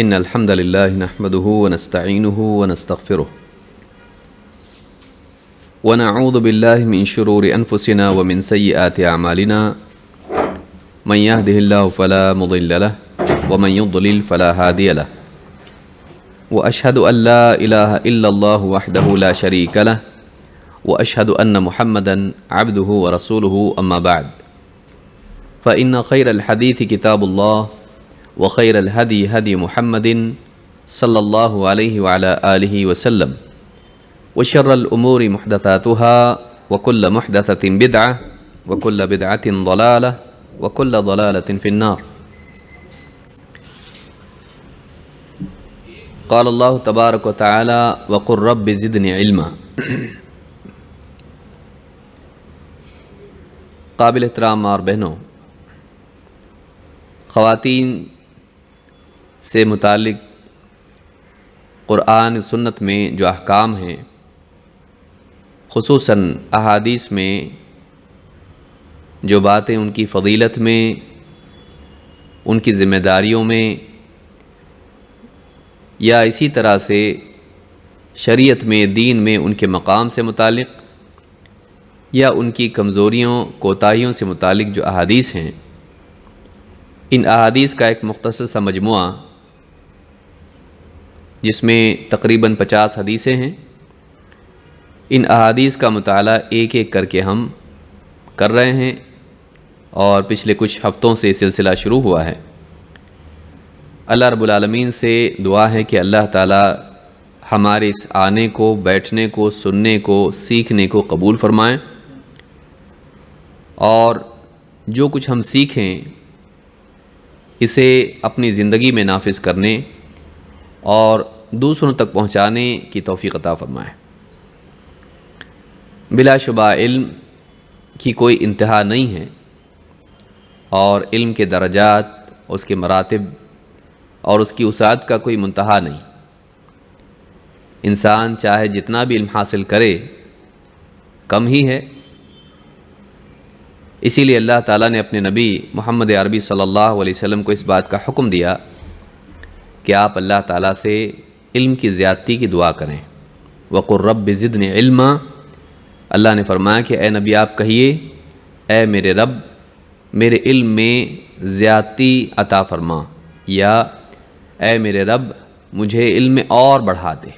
إن الحمد لله نحمده ونستعينه ونستغفره ونعوذ بالله من شرور أنفسنا ومن سيئات أعمالنا من يهده الله فلا مضل له ومن يضلل فلا هادي له وأشهد أن لا إله إلا الله وحده لا شريك له وأشهد أن محمدا عبده ورسوله أما بعد فإن خير الحديث كتاب الله وخير الهدي هدي محمد صلى الله عليه وعلى آله وسلم وشر الأمور محدثاتها وكل محدثة بدعة وكل بدعة ضلالة وكل ضلالة في النار. قال الله تبارك وتعالى وقل رب زدني علما. قابل احترام اور بہنوں، خواتین سے متعلق قرآن و سنت میں جو احکام ہیں، خصوصاً احادیث میں جو باتیں ان کی فضیلت میں، ان کی ذمہ داریوں میں، یا اسی طرح سے شریعت میں، دین میں ان کے مقام سے متعلق یا ان کی کمزوریوں، کوتاہیوں سے متعلق جو احادیث ہیں، ان احادیث کا ایک مختصر سا مجموعہ جس میں تقریباً 50 حدیثیں ہیں، ان احادیث کا مطالعہ ایک ایک کر کے ہم کر رہے ہیں، اور پچھلے کچھ ہفتوں سے سلسلہ شروع ہوا ہے۔ اللہ رب العالمین سے دعا ہے کہ اللہ تعالی ہمارے اس آنے کو، بیٹھنے کو، سننے کو، سیکھنے کو قبول فرمائیں، اور جو کچھ ہم سیکھیں اسے اپنی زندگی میں نافذ کرنے اور دوسروں تک پہنچانے کی توفیق عطا فرمائیں۔ بلا شبہ علم کی کوئی انتہا نہیں ہے، اور علم کے درجات، اس کے مراتب اور اس کی وسعت کا کوئی منتہا نہیں۔ انسان چاہے جتنا بھی علم حاصل کرے کم ہی ہے۔ اسی لیے اللہ تعالیٰ نے اپنے نبی محمد عربی صلی اللہ علیہ وسلم کو اس بات کا حکم دیا کہ آپ اللہ تعالیٰ سے علم کی زیادتی کی دعا کریں۔ وَقُلْ رَبِّ زِدْنِي عِلْمًا، اللہ نے فرمایا کہ اے نبی آپ کہیے، اے میرے رب میرے علم میں زیادتی عطا فرما، یا اے میرے رب مجھے علم میں اور بڑھا دے۔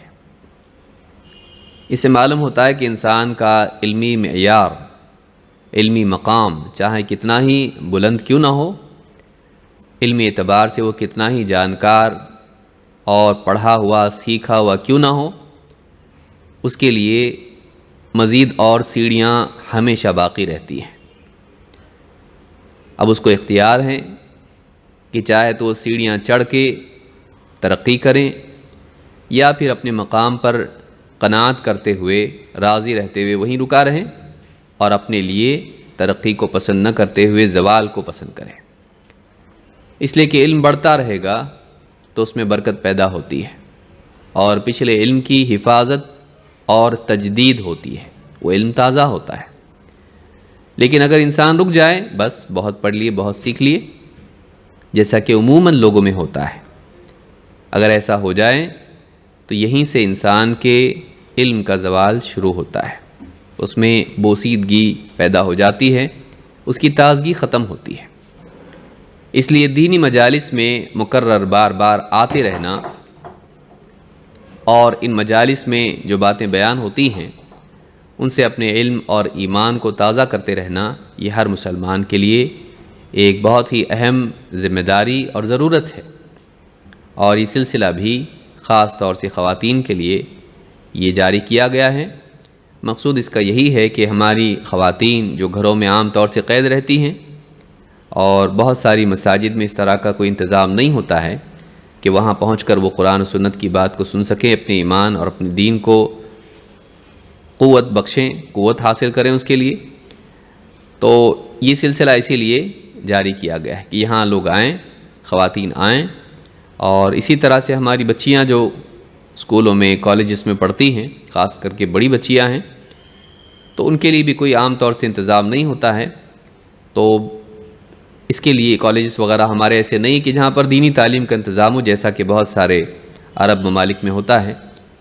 اس سے معلوم ہوتا ہے کہ انسان کا علمی معیار، علمی مقام چاہے کتنا ہی بلند کیوں نہ ہو، علمی اعتبار سے وہ کتنا ہی جانکار اور پڑھا ہوا، سیکھا ہوا کیوں نہ ہو، اس کے لیے مزید اور سیڑھیاں ہمیشہ باقی رہتی ہیں۔ اب اس کو اختیار ہے کہ چاہے تو وہ سیڑھیاں چڑھ کے ترقی کریں، یا پھر اپنے مقام پر قناعت کرتے ہوئے، راضی رہتے ہوئے وہیں رکا رہیں، اور اپنے لیے ترقی کو پسند نہ کرتے ہوئے زوال کو پسند کریں۔ اس لیے کہ علم بڑھتا رہے گا تو اس میں برکت پیدا ہوتی ہے، اور پچھلے علم کی حفاظت اور تجدید ہوتی ہے، وہ علم تازہ ہوتا ہے۔ لیکن اگر انسان رک جائے، بس بہت پڑھ لیے، بہت سیکھ لیے، جیسا کہ عموماً لوگوں میں ہوتا ہے، اگر ایسا ہو جائے تو یہیں سے انسان کے علم کا زوال شروع ہوتا ہے، اس میں بوسیدگی پیدا ہو جاتی ہے، اس کی تازگی ختم ہوتی ہے۔ اس لیے دینی مجالس میں مکرر بار بار آتے رہنا، اور ان مجالس میں جو باتیں بیان ہوتی ہیں ان سے اپنے علم اور ایمان کو تازہ کرتے رہنا، یہ ہر مسلمان کے لیے ایک بہت ہی اہم ذمہ داری اور ضرورت ہے، اور یہ سلسلہ بھی خاص طور سے خواتین کے لیے یہ جاری کیا گیا ہے۔ مقصود اس کا یہی ہے کہ ہماری خواتین جو گھروں میں عام طور سے قید رہتی ہیں، اور بہت ساری مساجد میں اس طرح کا کوئی انتظام نہیں ہوتا ہے کہ وہاں پہنچ کر وہ قرآن و سنت کی بات کو سن سکیں، اپنے ایمان اور اپنے دین کو قوت بخشیں، قوت حاصل کریں اس کے لیے، تو یہ سلسلہ اسی لیے جاری کیا گیا ہے کہ یہاں لوگ آئیں، خواتین آئیں، اور اسی طرح سے ہماری بچیاں جو اسکولوں میں، کالجز میں پڑھتی ہیں، خاص کر کے بڑی بچیاں ہیں، تو ان کے لیے بھی کوئی عام طور سے انتظام نہیں ہوتا ہے، تو اس کے لیے کالجز وغیرہ ہمارے ایسے نہیں کہ جہاں پر دینی تعلیم کا انتظام ہو، جیسا کہ بہت سارے عرب ممالک میں ہوتا ہے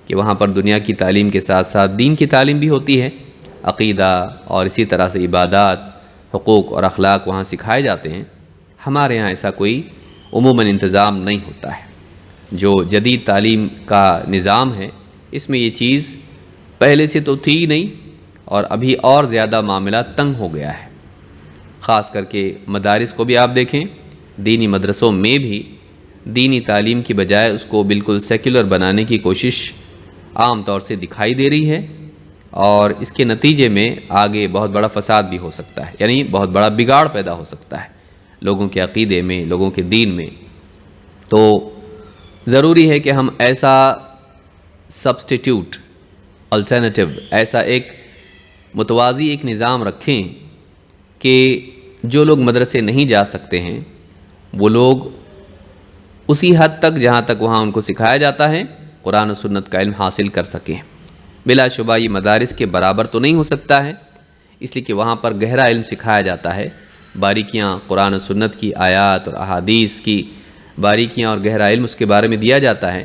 کہ وہاں پر دنیا کی تعلیم کے ساتھ ساتھ دین کی تعلیم بھی ہوتی ہے، عقیدہ اور اسی طرح سے عبادات، حقوق اور اخلاق وہاں سکھائے جاتے ہیں۔ ہمارے یہاں ایسا کوئی عموماً انتظام نہیں ہوتا ہے۔ جو جدید تعلیم کا نظام ہے اس میں یہ چیز پہلے سے تو تھی نہیں، اور ابھی اور زیادہ معاملہ تنگ ہو گیا ہے۔ خاص کر کے مدارس کو بھی آپ دیکھیں، دینی مدرسوں میں بھی دینی تعلیم کی بجائے اس کو بالکل سیکولر بنانے کی کوشش عام طور سے دکھائی دے رہی ہے، اور اس کے نتیجے میں آگے بہت بڑا فساد بھی ہو سکتا ہے، یعنی بہت بڑا بگاڑ پیدا ہو سکتا ہے لوگوں کے عقیدے میں، لوگوں کے دین میں۔ تو ضروری ہے کہ ہم ایسا سبسٹیٹیوٹ، الٹرنیٹیو، ایسا ایک متوازی ایک نظام رکھیں کہ جو لوگ مدرسے نہیں جا سکتے ہیں وہ لوگ اسی حد تک جہاں تک وہاں ان کو سکھایا جاتا ہے قرآن و سنت کا علم حاصل کر سکیں۔ بلا شبہ یہ مدارس کے برابر تو نہیں ہو سکتا ہے، اس لیے کہ وہاں پر گہرا علم سکھایا جاتا ہے، باریکیاں قرآن و سنت کی آیات اور احادیث کی باریکیاں اور گہرا علم اس کے بارے میں دیا جاتا ہے۔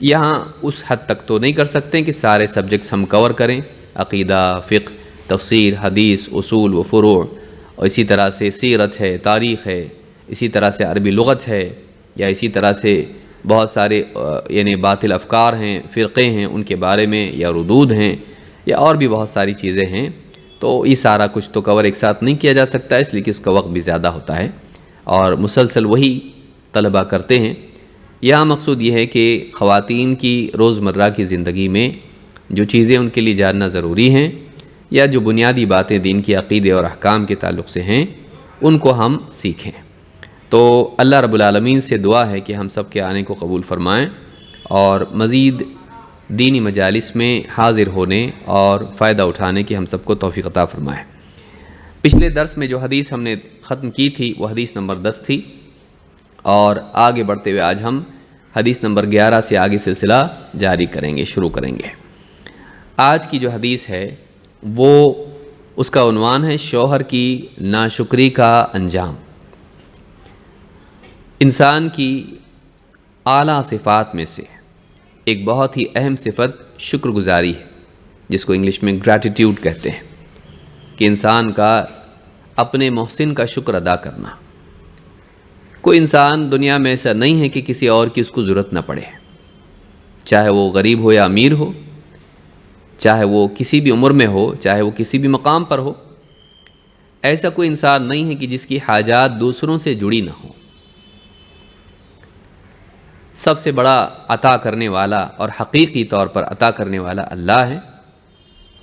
یہاں اس حد تک تو نہیں کر سکتے کہ سارے سبجیکٹس ہم کور کریں، عقیدہ، فقہ، تفسیر، حدیث، اصول و فروع، اور اسی طرح سے سیرت ہے، تاریخ ہے، اسی طرح سے عربی لغت ہے، یا اسی طرح سے بہت سارے یعنی باطل افکار ہیں، فرقے ہیں، ان کے بارے میں، یا ردود ہیں، یا اور بھی بہت ساری چیزیں ہیں۔ تو یہ سارا کچھ تو کور ایک ساتھ نہیں کیا جا سکتا، اس لیے کہ اس کا وقت بھی زیادہ ہوتا ہے اور مسلسل وہی طلبہ کرتے ہیں۔ یہاں مقصود یہ ہے کہ خواتین کی روزمرہ کی زندگی میں جو چیزیں ان کے لیے جاننا ضروری ہیں، یا جو بنیادی باتیں دین کی عقیدے اور احکام کے تعلق سے ہیں، ان کو ہم سیکھیں۔ تو اللہ رب العالمین سے دعا ہے کہ ہم سب کے آنے کو قبول فرمائیں، اور مزید دینی مجالس میں حاضر ہونے اور فائدہ اٹھانے کی ہم سب کو توفیق عطا فرمائے۔ پچھلے درس میں جو حدیث ہم نے ختم کی تھی وہ حدیث نمبر 10 تھی، اور آگے بڑھتے ہوئے آج ہم حدیث نمبر 11 سے آگے سلسلہ جاری کریں گے، شروع کریں گے۔ آج کی جو حدیث ہے وہ اس کا عنوان ہے شوہر کی ناشکری کا انجام۔ انسان کی اعلیٰ صفات میں سے ایک بہت ہی اہم صفت شکر گزاری ہے، جس کو انگلش میں گریٹیٹیوڈ کہتے ہیں، کہ انسان کا اپنے محسن کا شکر ادا کرنا۔ کوئی انسان دنیا میں ایسا نہیں ہے کہ کسی اور کی اس کو ضرورت نہ پڑے، چاہے وہ غریب ہو یا امیر ہو، چاہے وہ کسی بھی عمر میں ہو، چاہے وہ کسی بھی مقام پر ہو۔ ایسا کوئی انسان نہیں ہے کہ جس کی حاجات دوسروں سے جڑی نہ ہو۔ سب سے بڑا عطا کرنے والا اور حقیقی طور پر عطا کرنے والا اللہ ہے،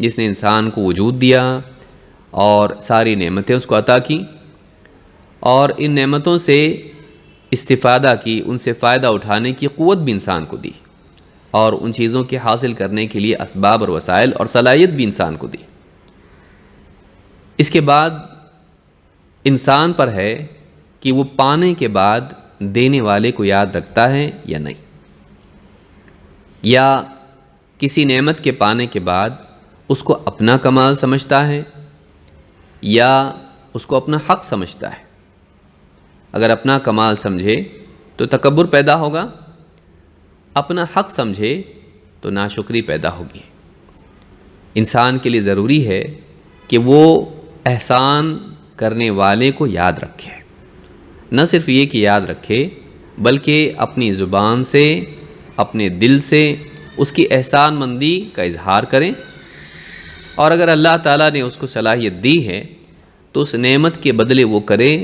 جس نے انسان کو وجود دیا اور ساری نعمتیں اس کو عطا کی، اور ان نعمتوں سے استفادہ کی، ان سے فائدہ اٹھانے کی قوت بھی انسان کو دی، اور ان چیزوں کے حاصل کرنے کے لیے اسباب اور وسائل اور صلاحیت بھی انسان کو دی۔ اس کے بعد انسان پر ہے کہ وہ پانے کے بعد دینے والے کو یاد رکھتا ہے یا نہیں، یا کسی نعمت کے پانے کے بعد اس کو اپنا کمال سمجھتا ہے یا اس کو اپنا حق سمجھتا ہے۔ اگر اپنا کمال سمجھے تو تکبر پیدا ہوگا، اپنا حق سمجھے تو ناشکری پیدا ہوگی۔ انسان کے لیے ضروری ہے کہ وہ احسان کرنے والے کو یاد رکھے، نہ صرف یہ کہ یاد رکھے بلکہ اپنی زبان سے، اپنے دل سے اس کی احسان مندی کا اظہار کریں، اور اگر اللہ تعالیٰ نے اس کو صلاحیت دی ہے تو اس نعمت کے بدلے وہ کرے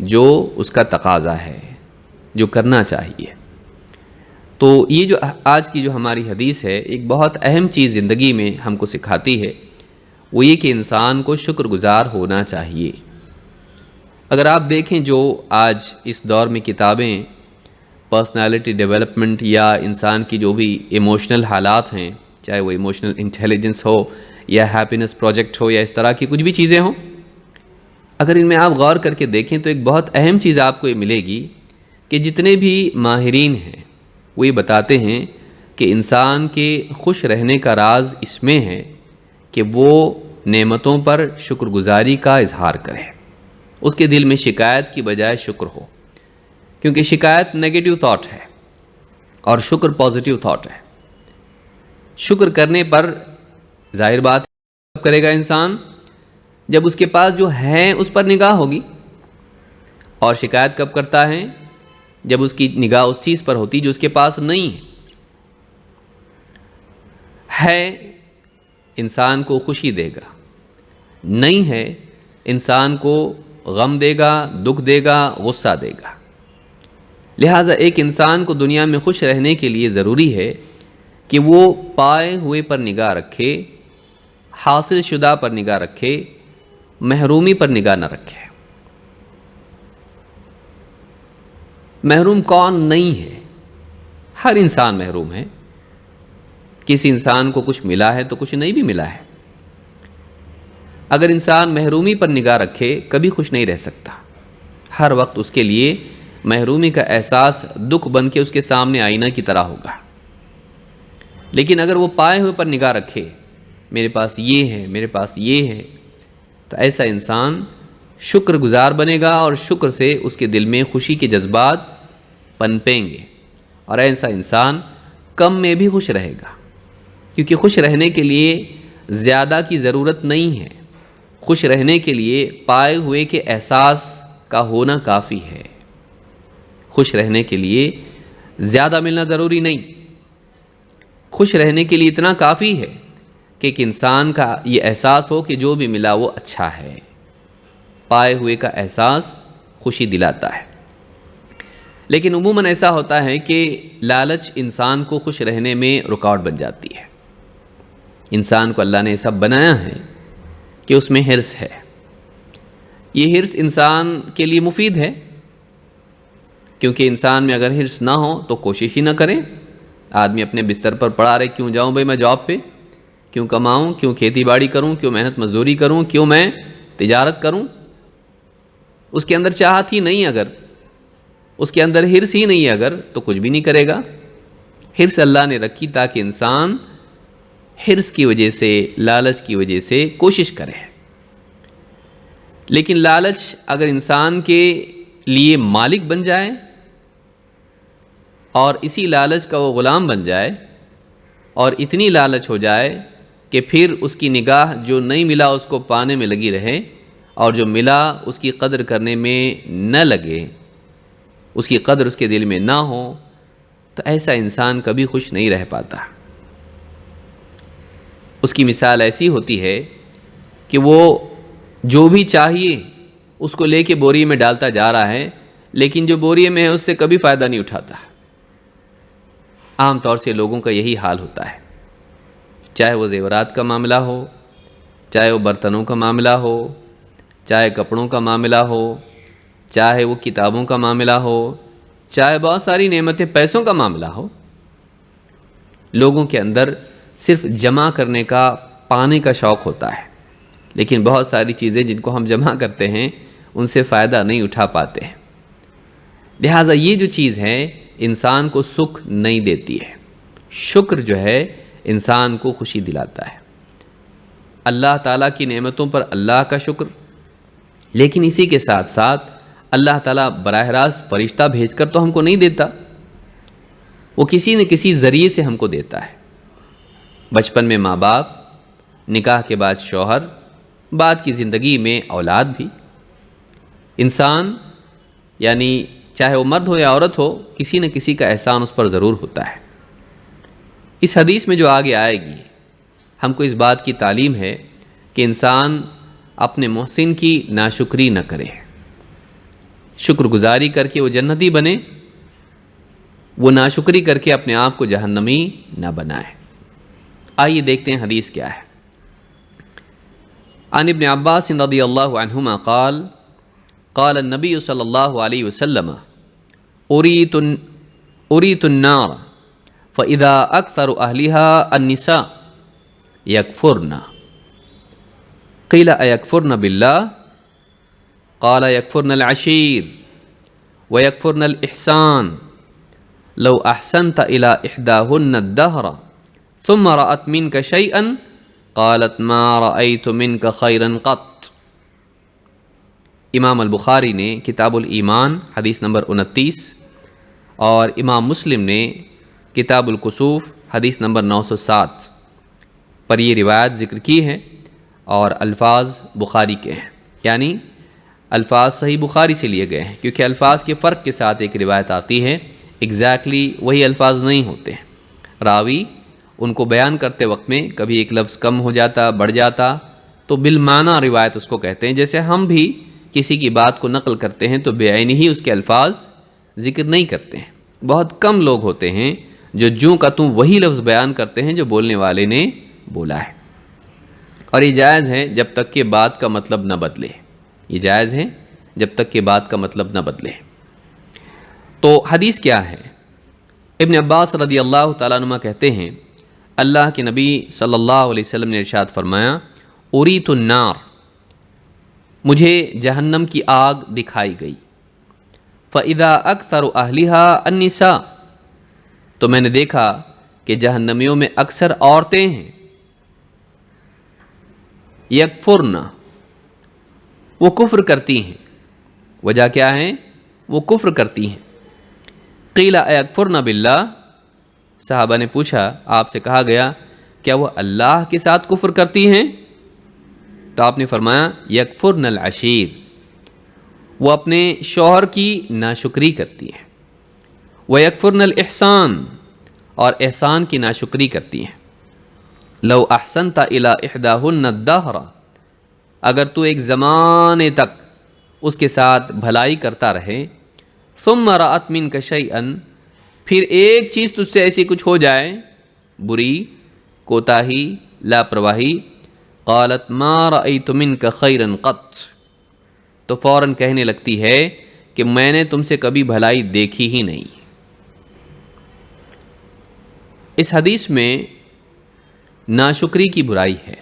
جو اس کا تقاضا ہے، جو کرنا چاہیے۔ تو یہ جو آج کی جو ہماری حدیث ہے ایک بہت اہم چیز زندگی میں ہم کو سکھاتی ہے، وہ یہ کہ انسان کو شکر گزار ہونا چاہیے۔ اگر آپ دیکھیں جو آج اس دور میں کتابیں پرسنالٹی ڈیولپمنٹ یا انسان کی جو بھی ایموشنل حالات ہیں، چاہے وہ ایموشنل انٹیلیجنس ہو یا ہیپینس پروجیکٹ ہو یا اس طرح کی کچھ بھی چیزیں ہوں، اگر ان میں آپ غور کر کے دیکھیں تو ایک بہت اہم چیز آپ کو یہ ملے گی کہ جتنے بھی ماہرین ہیں وہ یہ بتاتے ہیں کہ انسان کے خوش رہنے کا راز اس میں ہے کہ وہ نعمتوں پر شکر گزاری کا اظہار کرے، اس کے دل میں شکایت کی بجائے شکر ہو، کیونکہ شکایت نیگیٹو تھاٹ ہے اور شکر پازیٹیو تھاٹ ہے۔ شکر کرنے پر ظاہر بات کب کرے گا انسان؟ جب اس کے پاس جو ہے اس پر نگاہ ہوگی۔ اور شکایت کب کرتا ہے؟ جب اس کی نگاہ اس چیز پر ہوتی جو اس کے پاس نہیں ہے انسان کو خوشی دے گا، نہیں ہے انسان کو غم دے گا، دکھ دے گا، غصہ دے گا۔ لہٰذا ایک انسان کو دنیا میں خوش رہنے کے لیے ضروری ہے کہ وہ پائے ہوئے پر نگاہ رکھے، حاصل شدہ پر نگاہ رکھے، محرومی پر نگاہ نہ رکھے۔ محروم کون نہیں ہے؟ ہر انسان محروم ہے۔ کسی انسان کو کچھ ملا ہے تو کچھ نہیں بھی ملا ہے۔ اگر انسان محرومی پر نگاہ رکھے کبھی خوش نہیں رہ سکتا، ہر وقت اس کے لیے محرومی کا احساس دکھ بن کے اس کے سامنے آئینہ کی طرح ہوگا۔ لیکن اگر وہ پائے ہوئے پر نگاہ رکھے، میرے پاس یہ ہے، میرے پاس یہ ہے، تو ایسا انسان شکر گزار بنے گا اور شکر سے اس کے دل میں خوشی کے جذبات پنپیں گے، اور ایسا انسان کم میں بھی خوش رہے گا، کیونکہ خوش رہنے کے لیے زیادہ کی ضرورت نہیں ہے۔ خوش رہنے کے لیے پائے ہوئے کے احساس کا ہونا کافی ہے۔ خوش رہنے کے لیے زیادہ ملنا ضروری نہیں، خوش رہنے کے لیے اتنا کافی ہے کہ ایک انسان کا یہ احساس ہو کہ جو بھی ملا وہ اچھا ہے۔ پائے ہوئے کا احساس خوشی دلاتا ہے۔ لیکن عموماً ایسا ہوتا ہے کہ لالچ انسان کو خوش رہنے میں رکاوٹ بن جاتی ہے۔ انسان کو اللہ نے ایسا بنایا ہے کہ اس میں حرص ہے۔ یہ حرص انسان کے لیے مفید ہے، کیونکہ انسان میں اگر حرص نہ ہو تو کوشش ہی نہ کرے۔ آدمی اپنے بستر پر پڑا رہے، کیوں جاؤں بھائی میں جاب پہ، کیوں کماؤں، کیوں کھیتی باڑی کروں، کیوں محنت مزدوری کروں، کیوں میں تجارت کروں۔ اس کے اندر چاہت ہی نہیں، اگر اس کے اندر حرص ہی نہیں اگر، تو کچھ بھی نہیں کرے گا۔ حرص اللہ نے رکھی تاکہ انسان حرص کی وجہ سے، لالچ کی وجہ سے کوشش کرے۔ لیکن لالچ اگر انسان کے لیے مالک بن جائے اور اسی لالچ کا وہ غلام بن جائے، اور اتنی لالچ ہو جائے کہ پھر اس کی نگاہ جو نہیں ملا اس کو پانے میں لگی رہے، اور جو ملا اس کی قدر کرنے میں نہ لگے، اس کی قدر اس کے دل میں نہ ہو، تو ایسا انسان کبھی خوش نہیں رہ پاتا۔ اس کی مثال ایسی ہوتی ہے کہ وہ جو بھی چاہیے اس کو لے کے بوری میں ڈالتا جا رہا ہے، لیکن جو بوری میں ہے اس سے کبھی فائدہ نہیں اٹھاتا۔ عام طور سے لوگوں کا یہی حال ہوتا ہے، چاہے وہ زیورات کا معاملہ ہو، چاہے وہ برتنوں کا معاملہ ہو، چاہے کپڑوں کا معاملہ ہو، چاہے وہ کتابوں کا معاملہ ہو، چاہے بہت ساری نعمتیں پیسوں کا معاملہ ہو۔ لوگوں کے اندر صرف جمع کرنے کا، پانے کا شوق ہوتا ہے، لیکن بہت ساری چیزیں جن کو ہم جمع کرتے ہیں ان سے فائدہ نہیں اٹھا پاتے ہیں۔ لہٰذا یہ جو چیز ہے انسان کو سکھ نہیں دیتی ہے۔ شکر جو ہے انسان کو خوشی دلاتا ہے، اللہ تعالیٰ کی نعمتوں پر اللہ کا شکر۔ لیکن اسی کے ساتھ ساتھ اللہ تعالیٰ براہ راست فرشتہ بھیج کر تو ہم کو نہیں دیتا، وہ کسی نہ کسی ذریعے سے ہم کو دیتا ہے۔ بچپن میں ماں باپ، نکاح کے بعد شوہر، بعد کی زندگی میں اولاد بھی۔ انسان یعنی چاہے وہ مرد ہو یا عورت ہو، کسی نہ کسی کا احسان اس پر ضرور ہوتا ہے۔ اس حدیث میں جو آگے آئے گی ہم کو اس بات کی تعلیم ہے کہ انسان اپنے محسن کی ناشکری نہ کرے، شکر گزاری کر کے وہ جنتی بنے، وہ ناشکری کر کے اپنے آپ کو جہنمی نہ بنائے۔ آئیے دیکھتے ہیں حدیث کیا ہے۔ عن ابن عباس رضی اللہ عنہما قال قال النبی صلی اللہ علیہ وسلم اریت النار فاذا اکثر اہلها النساء یکفرن قیل ایکفرن باللہ قال یکفرن العشیر ویکفرن الاحسان لو احسنت الى احداهن الدهر ثم رأت منك شيئا قالت ما رأيت منك خيرا قط۔ امام البخاری نے کتاب الایمان حدیث نمبر 29 اور امام مسلم نے کتاب الکسوف حدیث نمبر 907 پر یہ روایت ذکر کی ہے اور الفاظ بخاری کے ہیں، یعنی الفاظ صحیح بخاری سے لیے گئے ہیں، کیونکہ الفاظ کے فرق کے ساتھ ایک روایت آتی ہے، ایگزیکٹلی وہی الفاظ نہیں ہوتے ہیں، راوی ان کو بیان کرتے وقت میں کبھی ایک لفظ کم ہو جاتا، بڑھ جاتا، تو بالمعنی روایت اس کو کہتے ہیں۔ جیسے ہم بھی کسی کی بات کو نقل کرتے ہیں تو بعینی ہی اس کے الفاظ ذکر نہیں کرتے ہیں، بہت کم لوگ ہوتے ہیں جو جوں کا توں وہی لفظ بیان کرتے ہیں جو بولنے والے نے بولا ہے، اور یہ جائز ہے جب تک کہ بات کا مطلب نہ بدلے، یہ جائز ہے جب تک کہ بات کا مطلب نہ بدلے۔ تو حدیث کیا ہے؟ ابن عباس رضی اللہ تعالیٰ عنہ کہتے ہیں اللہ کے نبی صلی اللہ علیہ وسلم نے ارشاد فرمایا، اریت النار، مجھے جہنم کی آگ دکھائی گئی، فَإِذَا أَكْثَرُ أَهْلِهَا النِّسَاء، تو میں نے دیکھا کہ جہنمیوں میں اکثر عورتیں ہیں، یکفرن، وہ کفر کرتی ہیں، وجہ کیا ہے؟ وہ کفر کرتی ہیں۔ قیل ایکفرن باللہ، صحابہ نے پوچھا، آپ سے کہا گیا کیا وہ اللہ کے ساتھ کفر کرتی ہیں؟ تو آپ نے فرمایا یکفرن العشیر، وہ اپنے شوہر کی ناشکری کرتی ہیں، ویکفرن الاحسان، اور احسان کی ناشکری کرتی ہیں۔ لو احسنت الی احداہن الدہر، اگر تو ایک زمانے تک اس کے ساتھ بھلائی کرتا رہے، ثم رأت منک شیئا، پھر ایک چیز تجھ سے ایسی کچھ ہو جائے، بری، کوتاہی، لاپرواہی، قالت ما رأیت منک خیرا قط، تو فوراً کہنے لگتی ہے کہ میں نے تم سے کبھی بھلائی دیکھی ہی نہیں۔ اس حدیث میں ناشکری کی برائی ہے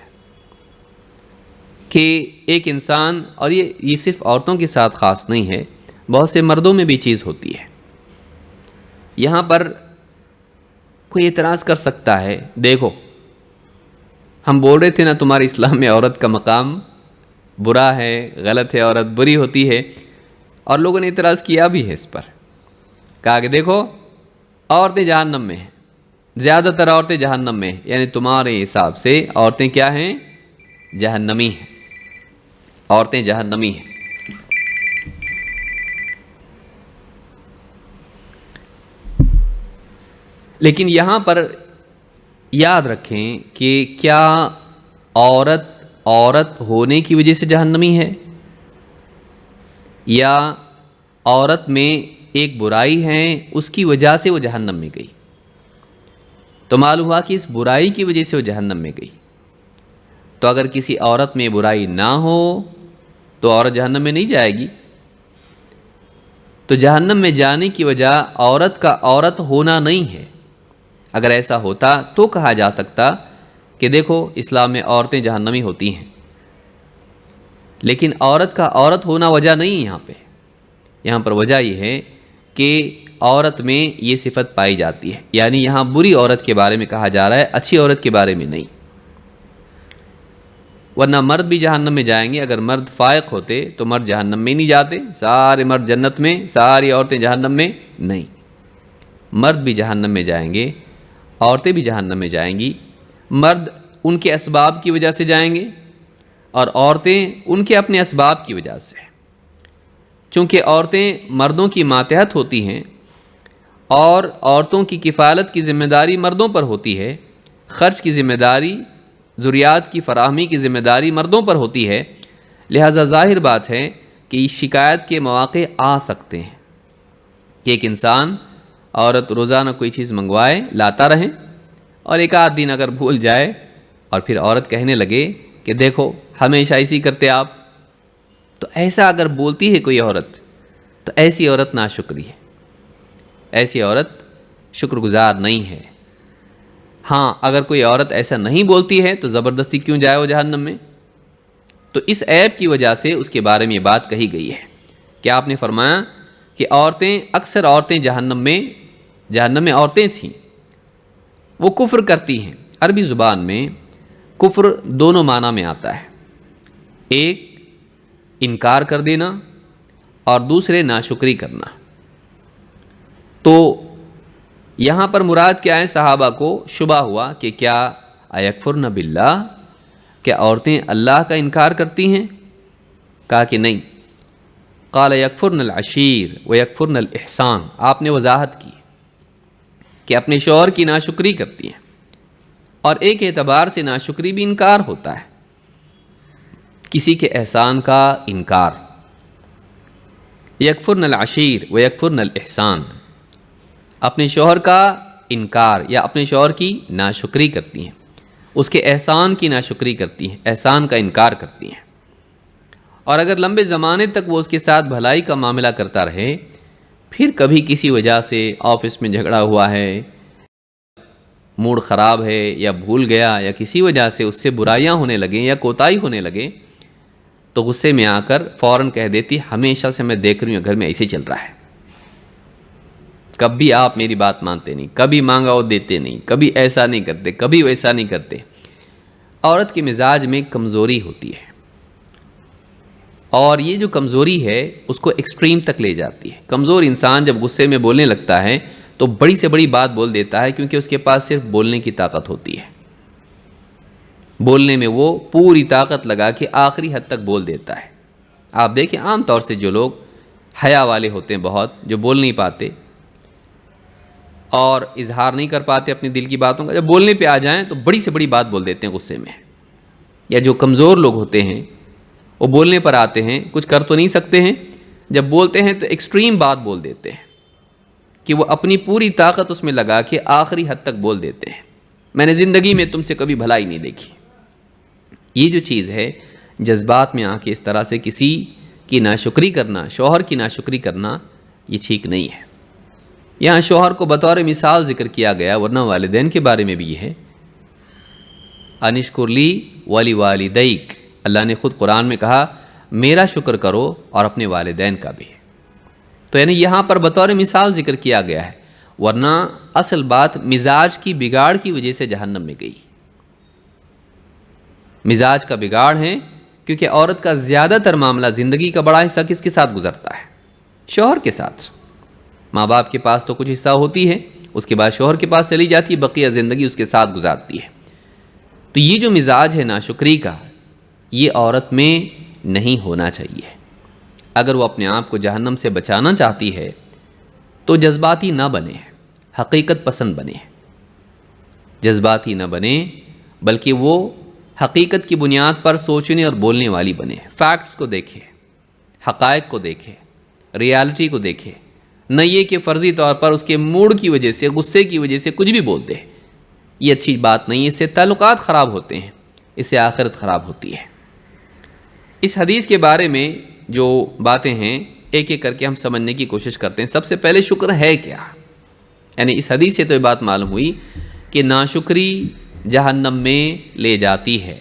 کہ ایک انسان، اور یہ صرف عورتوں کے ساتھ خاص نہیں ہے، بہت سے مردوں میں بھی چیز ہوتی ہے۔ یہاں پر کوئی اعتراض کر سکتا ہے، دیکھو ہم بول رہے تھے نا تمہارے اسلام میں عورت کا مقام برا ہے، غلط ہے، عورت بری ہوتی ہے، اور لوگوں نے اعتراض کیا بھی ہے اس پر، کہا کہ دیکھو عورتیں جہنم میں ہیں، زیادہ تر عورتیں جہنم میں ہیں، یعنی تمہارے حساب سے عورتیں کیا ہیں؟ جہنمی ہیں، عورتیں جہنمی ہیں۔ لیکن یہاں پر یاد رکھیں کہ کیا عورت ہونے کی وجہ سے جہنمی ہے، یا عورت میں ایک برائی ہے اس کی وجہ سے وہ جہنم میں گئی؟ تو معلوم ہوا کہ اس برائی کی وجہ سے وہ جہنم میں گئی۔ تو اگر کسی عورت میں برائی نہ ہو تو عورت جہنم میں نہیں جائے گی۔ تو جہنم میں جانے کی وجہ عورت کا عورت ہونا نہیں ہے۔ اگر ایسا ہوتا تو کہا جا سکتا کہ دیکھو اسلام میں عورتیں جہنمی ہوتی ہیں، لیکن عورت کا عورت ہونا وجہ نہیں یہاں پر وجہ یہ ہے کہ عورت میں یہ صفت پائی جاتی ہے، یعنی یہاں بری عورت کے بارے میں کہا جا رہا ہے، اچھی عورت کے بارے میں نہیں۔ ورنہ مرد بھی جہنم میں جائیں گے، اگر مرد فائق ہوتے تو مرد جہنم میں نہیں جاتے، سارے مرد جنت میں، ساری عورتیں جہنم میں نہیں۔ مرد بھی جہنم میں جائیں گے، عورتیں بھی جہنم میں جائیں گی۔ مرد ان کے اسباب کی وجہ سے جائیں گے اور عورتیں ان کے اپنے اسباب کی وجہ سے، چونکہ عورتیں مردوں کی ماتحت ہوتی ہیں اور عورتوں کی کفالت کی ذمہ داری مردوں پر ہوتی ہے، خرچ کی ذمہ داری، ضروریات کی فراہمی کی ذمہ داری مردوں پر ہوتی ہے، لہذا ظاہر بات ہے کہ شکایت کے مواقع آ سکتے ہیں کہ ایک انسان، عورت روزانہ کوئی چیز منگوائے، لاتا رہے، اور ایک آدھ دن اگر بھول جائے اور پھر عورت کہنے لگے کہ دیکھو ہمیشہ ایسی کرتے آپ، تو ایسا اگر بولتی ہے کوئی عورت تو ایسی عورت ناشکری ہے، ایسی عورت شکر گزار نہیں ہے۔ ہاں اگر کوئی عورت ایسا نہیں بولتی ہے تو زبردستی کیوں جائے وہ جہنم میں؟ تو اس عیب کی وجہ سے اس کے بارے میں یہ بات کہی گئی ہے کہ آپ نے فرمایا کہ اکثر عورتیں جہنم میں عورتیں تھیں، وہ کفر کرتی ہیں۔ عربی زبان میں کفر دونوں معنی میں آتا ہے، ایک انکار کر دینا اور دوسرے ناشکری کرنا۔ تو یہاں پر مراد کیا ہے؟ صحابہ کو شبہ ہوا کہ کیا ایکفرن باللہ، کیا عورتیں اللہ کا انکار کرتی ہیں؟ کہا کہ نہیں۔ قال یکفرن العشیر و یکفرن الاحسان، آپ نے وضاحت کی کہ اپنے شوہر کی ناشکری کرتی ہیں، اور ایک اعتبار سے ناشکری بھی انکار ہوتا ہے، کسی کے احسان کا انکار۔ یکفرن العشیر و یکفرن الاحسان، اپنے شوہر کا انکار یا اپنے شوہر کی ناشکری کرتی ہیں، اس کے احسان کی ناشکری کرتی ہیں، احسان کا انکار کرتی ہیں، اور اگر لمبے زمانے تک وہ اس کے ساتھ بھلائی کا معاملہ کرتا رہے، پھر کبھی کسی وجہ سے آفس میں جھگڑا ہوا ہے، موڈ خراب ہے، یا بھول گیا، یا کسی وجہ سے اس سے برائیاں ہونے لگیں یا کوتاہی ہونے لگے، تو غصے میں آ کر فوراً کہہ دیتی ہمیشہ سے میں دیکھ رہی ہوں گھر میں ایسے چل رہا ہے، کبھی آپ میری بات مانتے نہیں، کبھی مانگا وہ دیتے نہیں، کبھی ایسا نہیں کرتے، کبھی ویسا نہیں کرتے۔ عورت کے مزاج میں کمزوری ہوتی ہے، اور یہ جو کمزوری ہے اس کو ایکسٹریم تک لے جاتی ہے۔ کمزور انسان جب غصے میں بولنے لگتا ہے تو بڑی سے بڑی بات بول دیتا ہے، کیونکہ اس کے پاس صرف بولنے کی طاقت ہوتی ہے، بولنے میں وہ پوری طاقت لگا کے آخری حد تک بول دیتا ہے۔ آپ دیکھیں عام طور سے جو لوگ حیا والے ہوتے ہیں، بہت جو بول نہیں پاتے اور اظہار نہیں کر پاتے اپنے دل کی باتوں کا، جب بولنے پہ آ جائیں تو بڑی سے بڑی بات بول دیتے ہیں غصے میں۔ یا جو کمزور لوگ ہوتے ہیں وہ بولنے پر آتے ہیں، کچھ کر تو نہیں سکتے ہیں، جب بولتے ہیں تو ایکسٹریم بات بول دیتے ہیں کہ وہ اپنی پوری طاقت اس میں لگا کے آخری حد تک بول دیتے ہیں۔ میں نے زندگی میں تم سے کبھی بھلائی نہیں دیکھی۔ یہ جو چیز ہے جذبات میں آ کے اس طرح سے کسی کی ناشکری کرنا، شوہر کی ناشکری کرنا، یہ ٹھیک نہیں ہے۔ یہاں شوہر کو بطور مثال ذکر کیا گیا، ورنہ والدین کے بارے میں بھی یہ ہے، انشکر لی ولی والدیک، اللہ نے خود قرآن میں کہا میرا شکر کرو اور اپنے والدین کا بھی۔ تو یعنی یہاں پر بطور مثال ذکر کیا گیا ہے، ورنہ اصل بات مزاج کی بگاڑ کی وجہ سے جہنم میں گئی۔ مزاج کا بگاڑ ہے، کیونکہ عورت کا زیادہ تر معاملہ، زندگی کا بڑا حصہ کس کے ساتھ گزرتا ہے؟ شوہر کے ساتھ۔ ماں باپ کے پاس تو کچھ حصہ ہوتی ہے، اس کے بعد شوہر کے پاس چلی جاتی ہے، بقیہ زندگی اس کے ساتھ گزارتی ہے۔ تو یہ جو مزاج ہے ناشکری کا، یہ عورت میں نہیں ہونا چاہیے۔ اگر وہ اپنے آپ کو جہنم سے بچانا چاہتی ہے تو جذباتی نہ بنے، حقیقت پسند بنے۔ جذباتی نہ بنے بلکہ وہ حقیقت کی بنیاد پر سوچنے اور بولنے والی بنے، فیکٹس کو دیکھے، حقائق کو دیکھے، ریالٹی کو دیکھے، نہ یہ کہ فرضی طور پر اس کے موڈ کی وجہ سے، غصے کی وجہ سے کچھ بھی بول دے۔ یہ اچھی بات نہیں ہے، اس سے تعلقات خراب ہوتے ہیں، اس سے آخرت خراب ہوتی ہے۔ اس حدیث کے بارے میں جو باتیں ہیں ایک ایک کر کے ہم سمجھنے کی کوشش کرتے ہیں۔ سب سے پہلے شکر ہے کیا؟ یعنی اس حدیث سے تو یہ بات معلوم ہوئی کہ ناشکری جہنم میں لے جاتی ہے،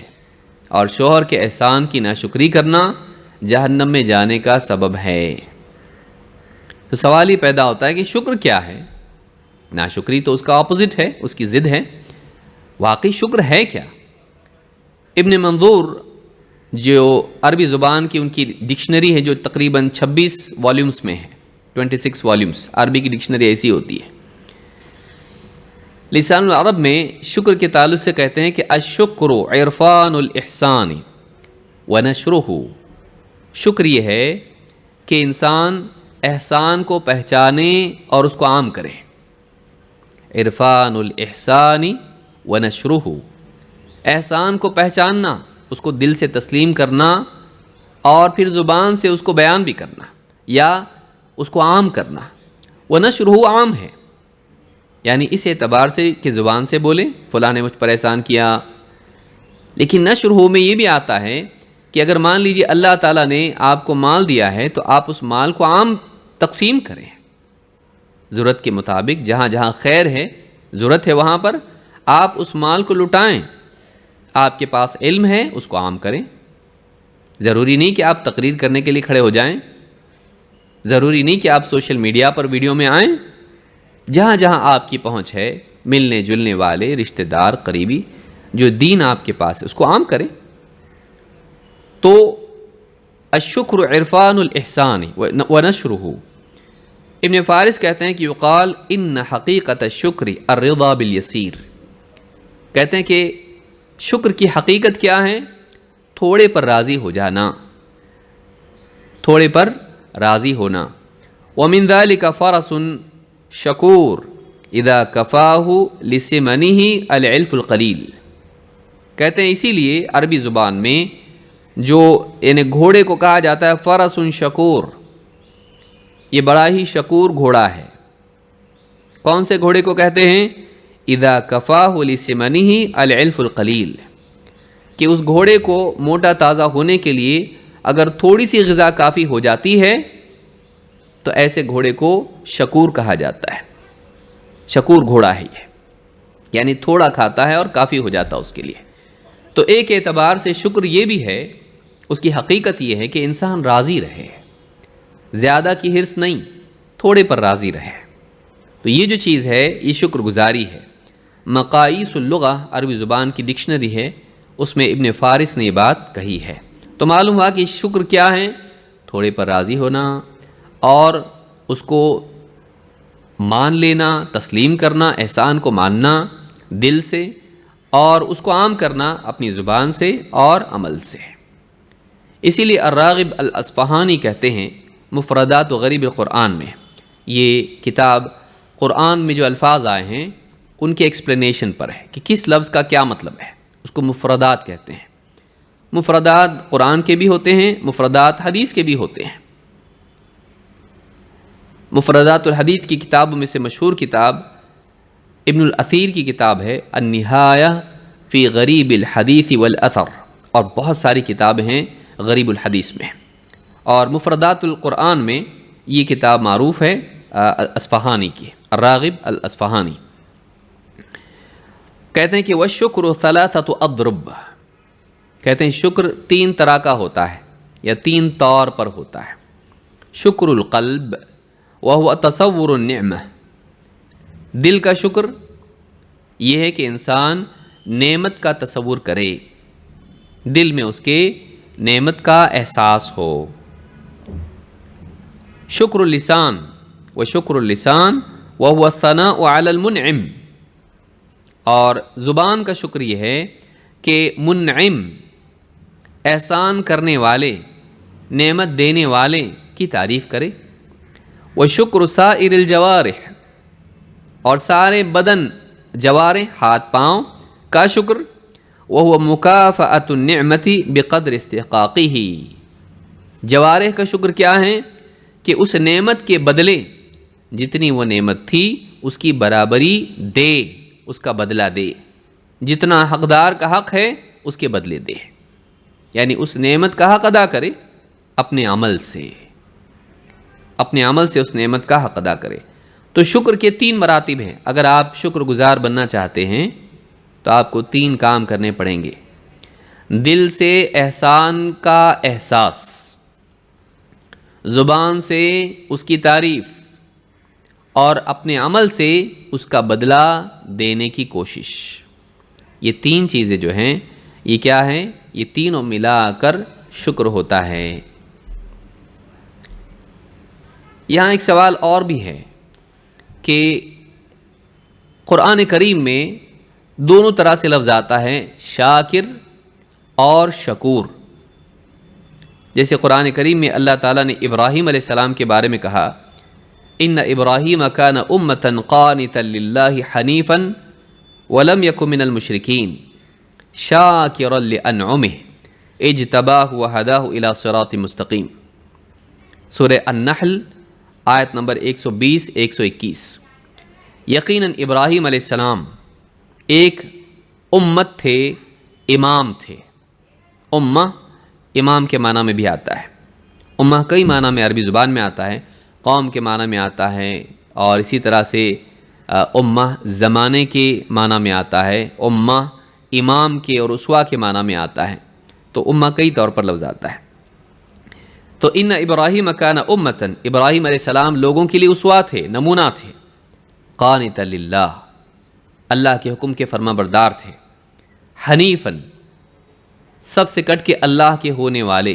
اور شوہر کے احسان کی ناشکری کرنا جہنم میں جانے کا سبب ہے۔ تو سوال یہ پیدا ہوتا ہے کہ شکر کیا ہے؟ ناشکری تو اس کا اپوزٹ ہے، اس کی ضد ہے۔ واقعی شکر ہے کیا؟ ابن منظور جو عربی زبان کی ان کی ڈکشنری ہے، جو تقریباً 26 والیومز میں ہے، 26 والیومز، عربی کی ڈکشنری ایسی ہوتی ہے۔ لسان العرب میں شکر کے تعلق سے کہتے ہیں کہ الشکر عرفان الاحسان ونشرہ، شکر یہ ہے کہ انسان احسان کو پہچانے اور اس کو عام کرے۔ عرفان الاحسان ونشرہ، احسان کو پہچاننا، اس کو دل سے تسلیم کرنا، اور پھر زبان سے اس کو بیان بھی کرنا یا اس کو عام کرنا۔ ونشرہ عام ہے، یعنی اس اعتبار سے کہ زبان سے بولے فلاں نے مجھ پر احسان کیا، لیکن نشرہ میں یہ بھی آتا ہے کہ اگر مان لیجیے اللہ تعالیٰ نے آپ کو مال دیا ہے تو آپ اس مال کو عام تقسیم کریں، ضرورت کے مطابق، جہاں جہاں خیر ہے، ضرورت ہے، وہاں پر آپ اس مال کو لٹائیں۔ آپ کے پاس علم ہے، اس کو عام کریں۔ ضروری نہیں کہ آپ تقریر کرنے کے لیے کھڑے ہو جائیں، ضروری نہیں کہ آپ سوشل میڈیا پر ویڈیو میں آئیں۔ جہاں جہاں آپ کی پہنچ ہے، ملنے جلنے والے رشتہ دار قریبی جو دین آپ کے پاس ہے، اس کو عام کریں۔ تو الشکر عرفان الاحسان ونشرہ۔ ابن فارس کہتے ہیں کہ یقال ان حقیقت الشکر الرضا بالیسیر، کہتے ہیں کہ شکر کی حقیقت کیا ہے؟ تھوڑے پر راضی ہو جانا، تھوڑے پر راضی ہونا۔ ومن ذلك فرس شکور اذا کفاہ لسمنہ العلف القلیل، کہتے ہیں اسی لیے عربی زبان میں جو یعنی گھوڑے کو کہا جاتا ہے فرس شکور، یہ بڑا ہی شکور گھوڑا ہے۔ کون سے گھوڑے کو کہتے ہیں؟ اذا کفاہ لسمنہ العلف القلیل، کہ اس گھوڑے کو موٹا تازہ ہونے کے لیے اگر تھوڑی سی غذا کافی ہو جاتی ہے تو ایسے گھوڑے کو شکور کہا جاتا ہے۔ شکور گھوڑا ہے یہ، یعنی تھوڑا کھاتا ہے اور کافی ہو جاتا اس کے لیے۔ تو ایک اعتبار سے شکر یہ بھی ہے، اس کی حقیقت یہ ہے کہ انسان راضی رہے، زیادہ کی حرص نہیں، تھوڑے پر راضی رہے۔ تو یہ جو چیز ہے یہ شکر گزاری ہے۔ مقاییس اللغہ عربی زبان کی ڈکشنری ہے، اس میں ابن فارس نے یہ بات کہی ہے۔ تو معلوم ہوا کہ شکر کیا ہے؟ تھوڑے پر راضی ہونا اور اس کو مان لینا، تسلیم کرنا، احسان کو ماننا دل سے اور اس کو عام کرنا اپنی زبان سے اور عمل سے۔ اسی لیے الراغب الاصفہانی کہتے ہیں مفردات و غریب قرآن میں، یہ کتاب قرآن میں جو الفاظ آئے ہیں ان کے ایکسپلینیشن پر ہے کہ کس لفظ کا کیا مطلب ہے، اس کو مفردات کہتے ہیں۔ مفردات قرآن کے بھی ہوتے ہیں، مفردات حدیث کے بھی ہوتے ہیں۔ مفردات الحدیث کی کتابوں میں سے مشہور کتاب ابن الاثیر کی کتاب ہے النہایہ فی غریب الحدیث والاثر، اور بہت ساری کتابیں ہیں غریب الحدیث میں۔ اور مفردات القرآن میں یہ کتاب معروف ہے اصفہانی کی، الراغب الاصفہانی۔ کہتے ہیں کہ والشکر ثلاثۃ اضرب، کہتے ہیں شکر تین طرح کا ہوتا ہے یا تین طور پر ہوتا ہے۔ شکر القلب وہو تصور النعمہ، دل کا شکر یہ ہے کہ انسان نعمت کا تصور کرے، دل میں اس کے نعمت کا احساس ہو۔ شکر اللسان وشکر اللسان وہو الثناء علی المنعم، اور زبان کا شکر یہ ہے کہ منعم احسان کرنے والے، نعمت دینے والے کی تعریف کرے۔ وشکر سائر الجوارح، اور سارے بدن، جوارح ہاتھ پاؤں کا شکر، وہو مکافأۃ النعمت بقدر استحقاقہ، جوارح کا شکر کیا ہے کہ اس نعمت کے بدلے جتنی وہ نعمت تھی اس کی برابری دے، اس کا بدلہ دے، جتنا حقدار کا حق ہے اس کے بدلے دے، یعنی اس نعمت کا حق ادا کرے اپنے عمل سے، اپنے عمل سے اس نعمت کا حق ادا کرے۔ تو شکر کے تین مراتب ہیں۔ اگر آپ شکر گزار بننا چاہتے ہیں تو آپ کو تین کام کرنے پڑیں گے: دل سے احسان کا احساس، زبان سے اس کی تعریف، اور اپنے عمل سے اس کا بدلہ دینے کی کوشش۔ یہ تین چیزیں جو ہیں یہ کیا ہیں؟ یہ تینوں ملا کر شکر ہوتا ہے۔ یہاں ایک سوال اور بھی ہے کہ قرآن کریم میں دونوں طرح سے لفظ آتا ہے، شاکر اور شکور۔ جیسے قرآن کریم میں اللہ تعالیٰ نے ابراہیم علیہ السلام کے بارے میں کہا ان ابراہیم کان امۃ قانتا للہ حنیفا ولم یک من المشرکین شاکرا لانعمہ اجتباہ وہداہ الی صراط مستقیم، سورہ النحل آیت نمبر 120 121۔ یقیناً ابراہیم علیہ السلام ایک امت تھے، امام تھے۔ امہ امام کے معنی میں بھی آتا ہے، امہ کئی معنی میں عربی زبان میں آتا ہے، قوم کے معنی میں آتا ہے، اور اسی طرح سے امہ زمانے کے معنی میں آتا ہے، امہ امام کے اور اسوا کے معنی میں آتا ہے۔ تو امہ کئی طور پر لفظ آتا ہے۔ تو ان ابراہیم کان امتن، ابراہیم علیہ السلام لوگوں کے لیے اسوا تھے، نمونہ تھے، قانتا للہ، اللہ کے حکم کے فرما بردار تھے، حنیفاً، سب سے کٹ کے اللہ کے ہونے والے،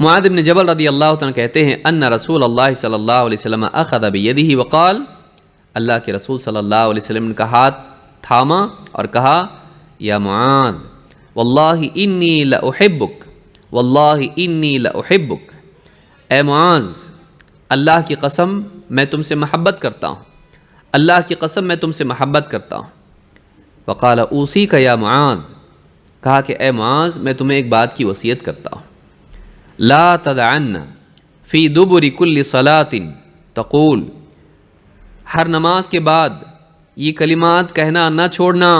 معاذ بن جبل رضی اللہ عنہ کہتے ہیں ان رسول اللہ صلی اللہ علیہ وسلم اخذ بیدہ وقال، اللہ کے رسول صلی اللہ علیہ وسلم نے کا ہاتھ تھاما اور کہا، یا معاذ واللہ انی لأحبک، واللہ انی لأحبک، اے معاذ اللہ کی قسم میں تم سے محبت کرتا ہوں، اللہ کی قسم میں تم سے محبت کرتا ہوں۔ وقال اوصیک یا معاذ، کہا کہ اے معاذ میں تمہیں ایک بات کی وصیت کرتا ہوں، لا تدعن فی دبر کل صلاۃ تقول، ہر نماز کے بعد یہ کلمات کہنا نہ چھوڑنا،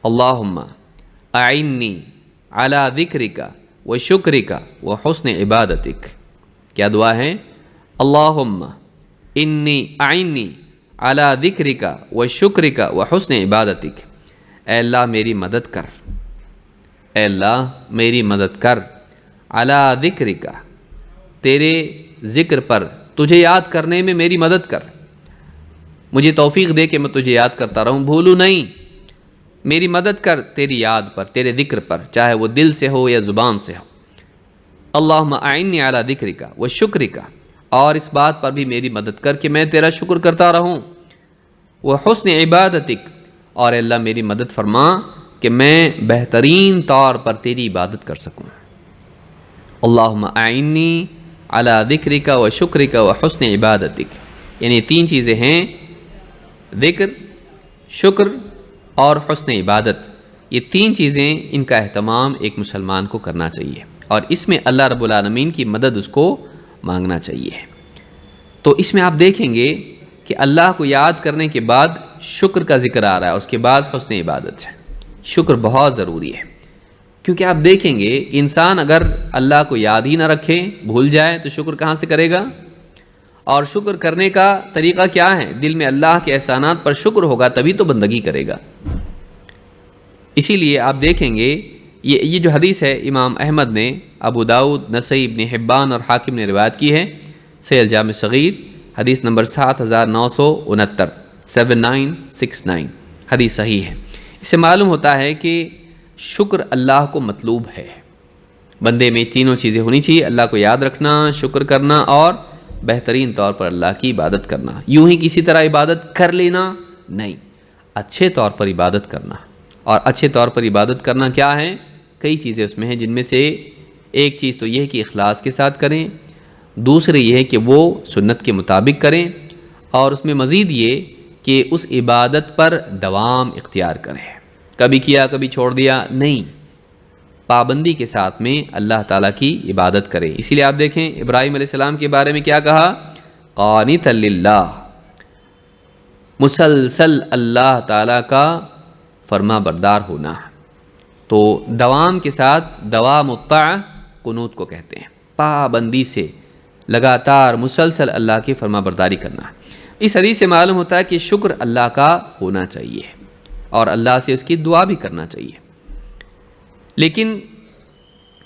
اللہم اعنی علی ذکرک و شکرک و حسن عبادتک۔ کیا دعا ہے؟ اللہم انی اعنی علی ذکرک و شکرک و حسن عبادتک، اے اللہ میری مدد کر، اے اللہ میری مدد کر، علی ذکرک تیرے ذکر پر، تجھے یاد کرنے میں میری مدد کر، مجھے توفیق دے کہ میں تجھے یاد کرتا رہوں، بھولوں نہیں، میری مدد کر تیری یاد پر، تیرے ذکر پر، چاہے وہ دل سے ہو یا زبان سے ہو۔ اللہم اعنی علی ذکرک و شکرک، اور اس بات پر بھی میری مدد کر کہ میں تیرا شکر کرتا رہوں، وہ حسن عبادتک، اور اللہ میری مدد فرما کہ میں بہترین طور پر تیری عبادت کر سکوں۔ اللہم اعنی علی ذکرک و شکرک و حسن عبادتک، یعنی تین چیزیں ہیں، ذکر، شکر اور حسن عبادت، یہ تین چیزیں، ان کا اہتمام ایک مسلمان کو کرنا چاہیے، اور اس میں اللہ رب العالمین کی مدد اس کو مانگنا چاہیے۔ تو اس میں آپ دیکھیں گے کہ اللہ کو یاد کرنے کے بعد شکر کا ذکر آ رہا ہے، اس کے بعد حسن عبادت ہے۔ شکر بہت ضروری ہے، کیونکہ آپ دیکھیں گے انسان اگر اللہ کو یاد ہی نہ رکھے، بھول جائے، تو شکر کہاں سے کرے گا؟ اور شکر کرنے کا طریقہ کیا ہے؟ دل میں اللہ کے احسانات پر شکر ہوگا تبھی تو بندگی کرے گا۔ اسی لیے آپ دیکھیں گے یہ جو حدیث ہے امام احمد نے، ابو داؤد، نسائی، ابن حبان اور حاکم نے روایت کی ہے، صحیح الجامع صغیر حدیث نمبر 7969، 7969 حدیث صحیح ہے۔ اس سے معلوم ہوتا ہے کہ شکر اللہ کو مطلوب ہے، بندے میں تینوں چیزیں ہونی چاہیے، اللہ کو یاد رکھنا، شکر کرنا، اور بہترین طور پر اللہ کی عبادت کرنا۔ یوں ہی کسی طرح عبادت کر لینا نہیں، اچھے طور پر عبادت کرنا۔ اور اچھے طور پر عبادت کرنا کیا ہے؟ کئی چیزیں اس میں ہیں، جن میں سے ایک چیز تو یہ ہے کہ اخلاص کے ساتھ کریں، دوسری یہ ہے کہ وہ سنت کے مطابق کریں، اور اس میں مزید یہ کہ اس عبادت پر دوام اختیار کریں، کبھی کیا کبھی چھوڑ دیا نہیں، پابندی کے ساتھ میں اللہ تعالیٰ کی عبادت کرے۔ اسی لیے آپ دیکھیں ابراہیم علیہ السلام کے بارے میں کیا کہا؟ قانتا للہ، مسلسل اللہ تعالیٰ کا فرما بردار ہونا۔ تو دوام کے ساتھ، دوام الطاعہ قنوت کو کہتے ہیں، پابندی سے لگاتار مسلسل اللہ کی فرما برداری کرنا۔ اس حدیث سے معلوم ہوتا ہے کہ شکر اللہ کا ہونا چاہیے، اور اللہ سے اس کی دعا بھی کرنا چاہیے۔ لیکن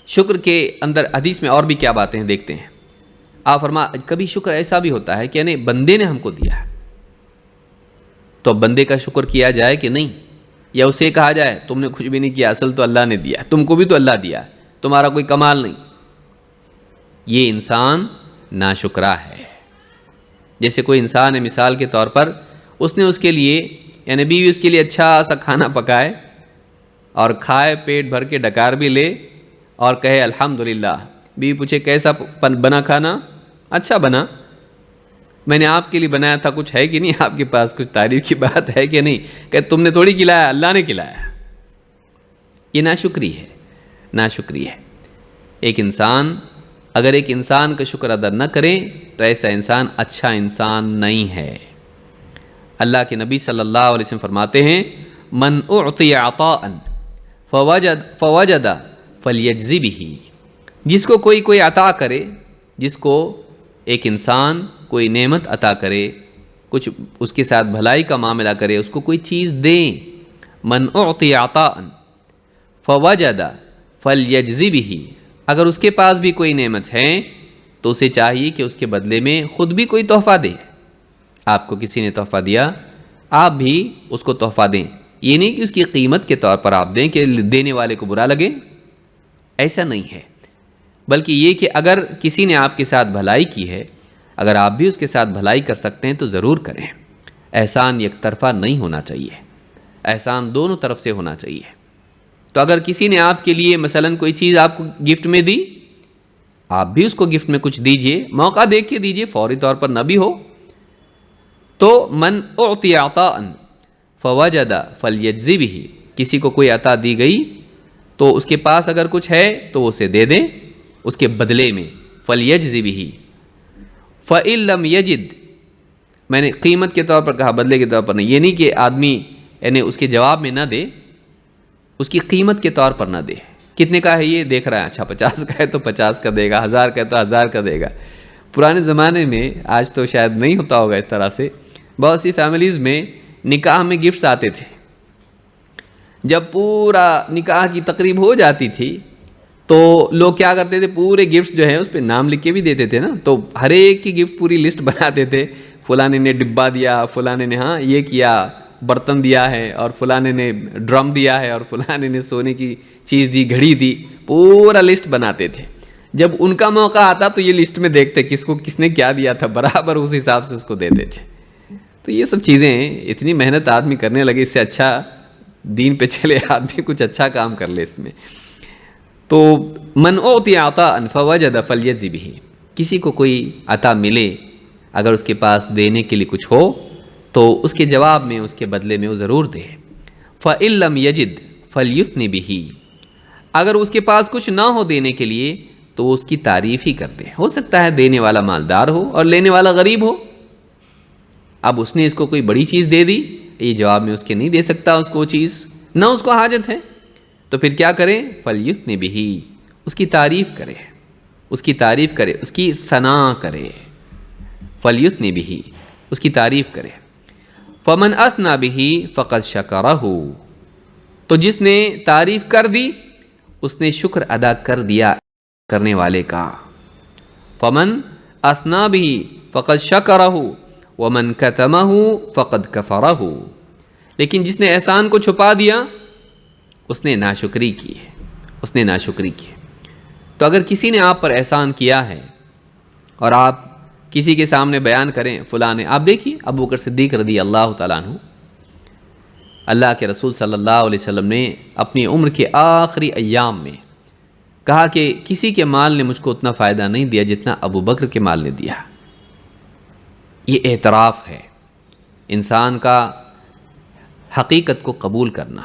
شکر کے اندر حدیث میں اور بھی کیا باتیں ہیں دیکھتے ہیں۔ آپ فرما کبھی شکر ایسا بھی ہوتا ہے کہ یعنی بندے نے ہم کو دیا ہے، تو بندے کا شکر کیا جائے کہ نہیں، یا اسے کہا جائے تم نے کچھ بھی نہیں کیا، اصل تو اللہ نے دیا، تم کو بھی تو اللہ دیا، تمہارا کوئی کمال نہیں۔ یہ انسان ناشکرا ہے۔ جیسے کوئی انسان ہے، مثال کے طور پر اس نے اس کے لیے، یعنی بیوی اس کے لیے اچھا سا کھانا پکائے اور کھائے، پیٹ بھر کے ڈکار بھی لے اور کہے الحمدللہ، بیوی پوچھے کیسا بنا کھانا؟ اچھا بنا، میں نے آپ کے لیے بنایا تھا، کچھ ہے کہ نہیں آپ کے پاس، کچھ تعریف کی بات ہے کہ نہیں؟ کہ تم نے تھوڑی کھلایا، اللہ نے کھلایا۔ یہ ناشکری ہے، ناشکری ہے۔ ایک انسان اگر ایک انسان کا شکر ادا نہ کرے تو ایسا انسان اچھا انسان نہیں ہے۔ اللہ کے نبی صلی اللہ علیہ وسلم فرماتے ہیں، من اعطی عطاء فوجد فلیجزی بہ، جس کو کوئی عطا کرے، جس کو ایک انسان کوئی نعمت عطا کرے، کچھ اس کے ساتھ بھلائی کا معاملہ کرے، اس کو کوئی چیز دیں، من اعطی عطاء فوجد فلیجزی بہ، اگر اس کے پاس بھی کوئی نعمت ہے تو اسے چاہیے کہ اس کے بدلے میں خود بھی کوئی تحفہ دے۔ آپ کو کسی نے تحفہ دیا، آپ بھی اس کو تحفہ دیں، یہ نہیں کہ اس کی قیمت کے طور پر آپ دیں کہ دینے والے کو برا لگے، ایسا نہیں ہے۔ بلکہ یہ کہ اگر کسی نے آپ کے ساتھ بھلائی کی ہے، اگر آپ بھی اس کے ساتھ بھلائی کر سکتے ہیں تو ضرور کریں۔ احسان یک طرفہ نہیں ہونا چاہیے، احسان دونوں طرف سے ہونا چاہیے۔ تو اگر کسی نے آپ کے لیے مثلاً کوئی چیز آپ کو گفٹ میں دی، آپ بھی اس کو گفٹ میں کچھ دیجئے، موقع دیکھ کے دیجئے، فوری طور پر نہ بھی ہو۔ تو من اعطی عطاء فوجد فلیجزی بہ، کسی کو کوئی عطا دی گئی تو اس کے پاس اگر کچھ ہے تو وہ اسے دے دیں اس کے بدلے میں، فلیجزی بہ۔ فإن لم یجد، میں نے قیمت کے طور پر کہا، بدلے کے طور پر نہیں، یہ نہیں کہ آدمی یعنی اس کے جواب میں نہ دے، اس کی قیمت کے طور پر نہ دے۔ کتنے کا ہے یہ دیکھ رہا ہے، اچھا 50 کا ہے تو 50 کا دے گا، 1000 کا ہے تو 1000 کا دے گا۔ پرانے زمانے میں، آج تو شاید نہیں ہوتا ہوگا اس طرح سے، بہت سی فیملیز میں نکاح میں گفٹس آتے تھے۔ جب پورا نکاح کی تقریب ہو جاتی تھی تو لوگ کیا کرتے تھے، پورے گفٹس جو ہیں اس پہ نام لکھ کے بھی دیتے تھے نا، تو ہر ایک کی گفٹ پوری لسٹ بناتے تھے، فلانے نے ڈبہ دیا، فلانے نے ہاں یہ کیا، برتن دیا ہے، اور فلانے نے ڈرم دیا ہے، اور فلانے نے سونے کی چیز دی، گھڑی دی، پورا لسٹ بناتے تھے۔ جب ان کا موقع آتا تو یہ لسٹ میں دیکھتے کس کو کس نے کیا دیا تھا، برابر اس حساب سے اس کو دیتے تھے۔ تو یہ سب چیزیں، اتنی محنت آدمی کرنے لگے، اس سے اچھا دین پہ چلے آدمی کچھ اچھا کام کر لے اس میں۔ تو من اعطی عطاء فوجد فلیجزی بہ، کسی کو کوئی عطا ملے، اگر اس کے پاس دینے کے لیے کچھ ہو تو اس کے جواب میں، اس کے بدلے میں وہ ضرور دے۔ فإن لم یجد فلیثنی بہ، اگر اس کے پاس کچھ نہ ہو دینے کے لیے تو اس کی تعریف ہی کر دے۔ ہو سکتا ہے دینے والا مالدار ہو اور لینے والا غریب ہو، اب اس نے اس کو کوئی بڑی چیز دے دی، یہ جواب میں اس کے نہیں دے سکتا اس کو چیز، نہ اس کو حاجت ہے، تو پھر کیا کرے، فلیثنی بہ، اس کی تعریف کرے، اس کی تعریف کرے، اس کی ثنا کرے، فلیثنی بہ، اس کی تعریف کرے۔ فمن اثنى بہ فقد شکرہ، تو جس نے تعریف کر دی اس نے شکر ادا کر دیا کرنے والے کا۔ فمن اثنى بہ فقد شکرہ ومن کتمہ فقد کفرہ، لیکن جس نے احسان کو چھپا دیا اس نے ناشکری کی ہے، اس نے ناشکری کی۔ تو اگر کسی نے آپ پر احسان کیا ہے اور آپ کسی کے سامنے بیان کریں فلاں نے، آپ دیکھیے ابو بکر صدیق رضی اللہ تعالیٰ عنہ، اللہ کے رسول صلی اللہ علیہ وسلم نے اپنی عمر کے آخری ایام میں کہا کہ کسی کے مال نے مجھ کو اتنا فائدہ نہیں دیا جتنا ابو بکر کے مال نے دیا۔ یہ اعتراف ہے انسان کا، حقیقت کو قبول کرنا۔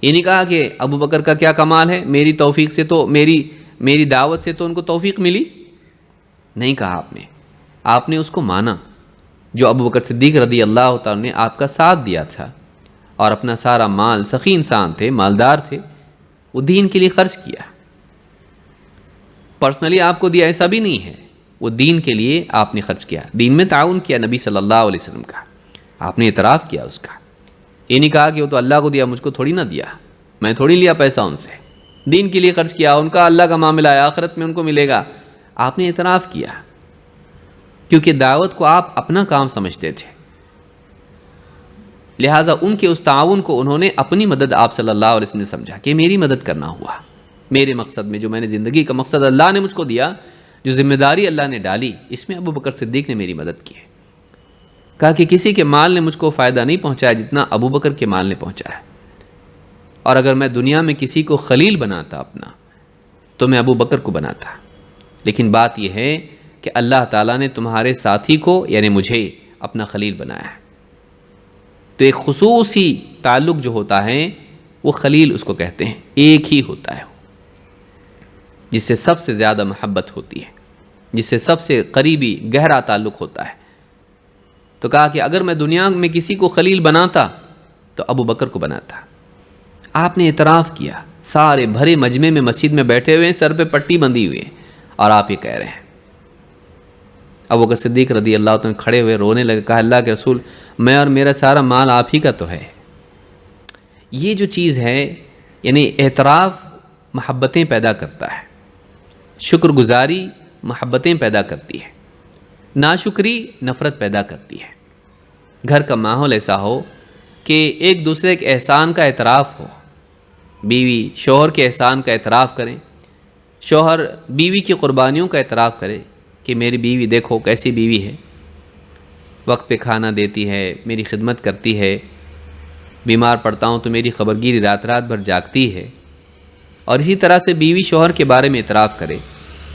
یہ نہیں کہا کہ ابو بکر کا کیا کمال ہے، میری توفیق سے تو، میری دعوت سے تو ان کو توفیق ملی، نہیں کہا آپ نے اس کو مانا جو ابو بکر صدیق رضی اللہ تعالیٰ نے آپ کا ساتھ دیا تھا، اور اپنا سارا مال، سخی انسان تھے، مالدار تھے، وہ دین کے لیے خرچ کیا۔ پرسنلی آپ کو دیا ایسا بھی نہیں ہے، وہ دین کے لیے آپ نے خرچ کیا، دین میں تعاون کیا نبی صلی اللہ علیہ وسلم کا، آپ نے اعتراف کیا اس کا۔ یہ نہیں کہا کہ وہ تو اللہ کو دیا، مجھ کو تھوڑی نہ دیا، میں تھوڑی لیا پیسہ ان سے، دین کے لیے خرچ کیا، ان کا اللہ کا معاملہ ہے، آخرت میں ان کو ملے گا۔ آپ نے اعتراف کیا، کیونکہ دعوت کو آپ اپنا کام سمجھتے تھے، لہٰذا ان کے اس تعاون کو انہوں نے اپنی مدد آپ صلی اللہ علیہ وسلم نے سمجھا کہ میری مدد کرنا ہوا، میرے مقصد میں، جو میں نے زندگی کا مقصد اللہ نے مجھ کو دیا، جو ذمہ داری اللہ نے ڈالی، اس میں ابو بکر صدیق نے میری مدد کی ہے۔ کہا کہ کسی کے مال نے مجھ کو فائدہ نہیں پہنچایا جتنا ابو بکر کے مال نے پہنچایا، اور اگر میں دنیا میں کسی کو خلیل بناتا اپنا تو میں ابو بکر کو بناتا، لیکن بات یہ ہے کہ اللہ تعالیٰ نے تمہارے ساتھی کو یعنی مجھے اپنا خلیل بنایا ہے، تو ایک خصوصی تعلق جو ہوتا ہے وہ خلیل اس کو کہتے ہیں، ایک ہی ہوتا ہے جس سے سب سے زیادہ محبت ہوتی ہے، جس سے سب سے قریبی گہرا تعلق ہوتا ہے۔ تو کہا کہ اگر میں دنیا میں کسی کو خلیل بناتا تو ابو بکر کو بناتا۔ آپ نے اعتراف کیا، سارے بھرے مجمع میں مسجد میں بیٹھے ہوئے ہیں، سر پہ پٹی بندھی ہوئی ہے، اور آپ یہ کہہ رہے ہیں۔ ابو بکر صدیق رضی اللہ عنہ کھڑے ہوئے رونے لگے، کہا اللہ کے رسول میں اور میرا سارا مال آپ ہی کا تو ہے۔ یہ جو چیز ہے یعنی اعتراف محبتیں پیدا کرتا ہے، شکر گزاری محبتیں پیدا کرتی ہے، ناشکری نفرت پیدا کرتی ہے۔ گھر کا ماحول ایسا ہو کہ ایک دوسرے کے احسان کا اعتراف ہو، بیوی شوہر کے احسان کا اعتراف کریں، شوہر بیوی کی قربانیوں کا اعتراف کرے کہ میری بیوی دیکھو کیسی بیوی ہے، وقت پہ کھانا دیتی ہے، میری خدمت کرتی ہے، بیمار پڑتا ہوں تو میری خبرگیری رات رات بھر جاگتی ہے. اور اسی طرح سے بیوی شوہر کے بارے میں اعتراف کرے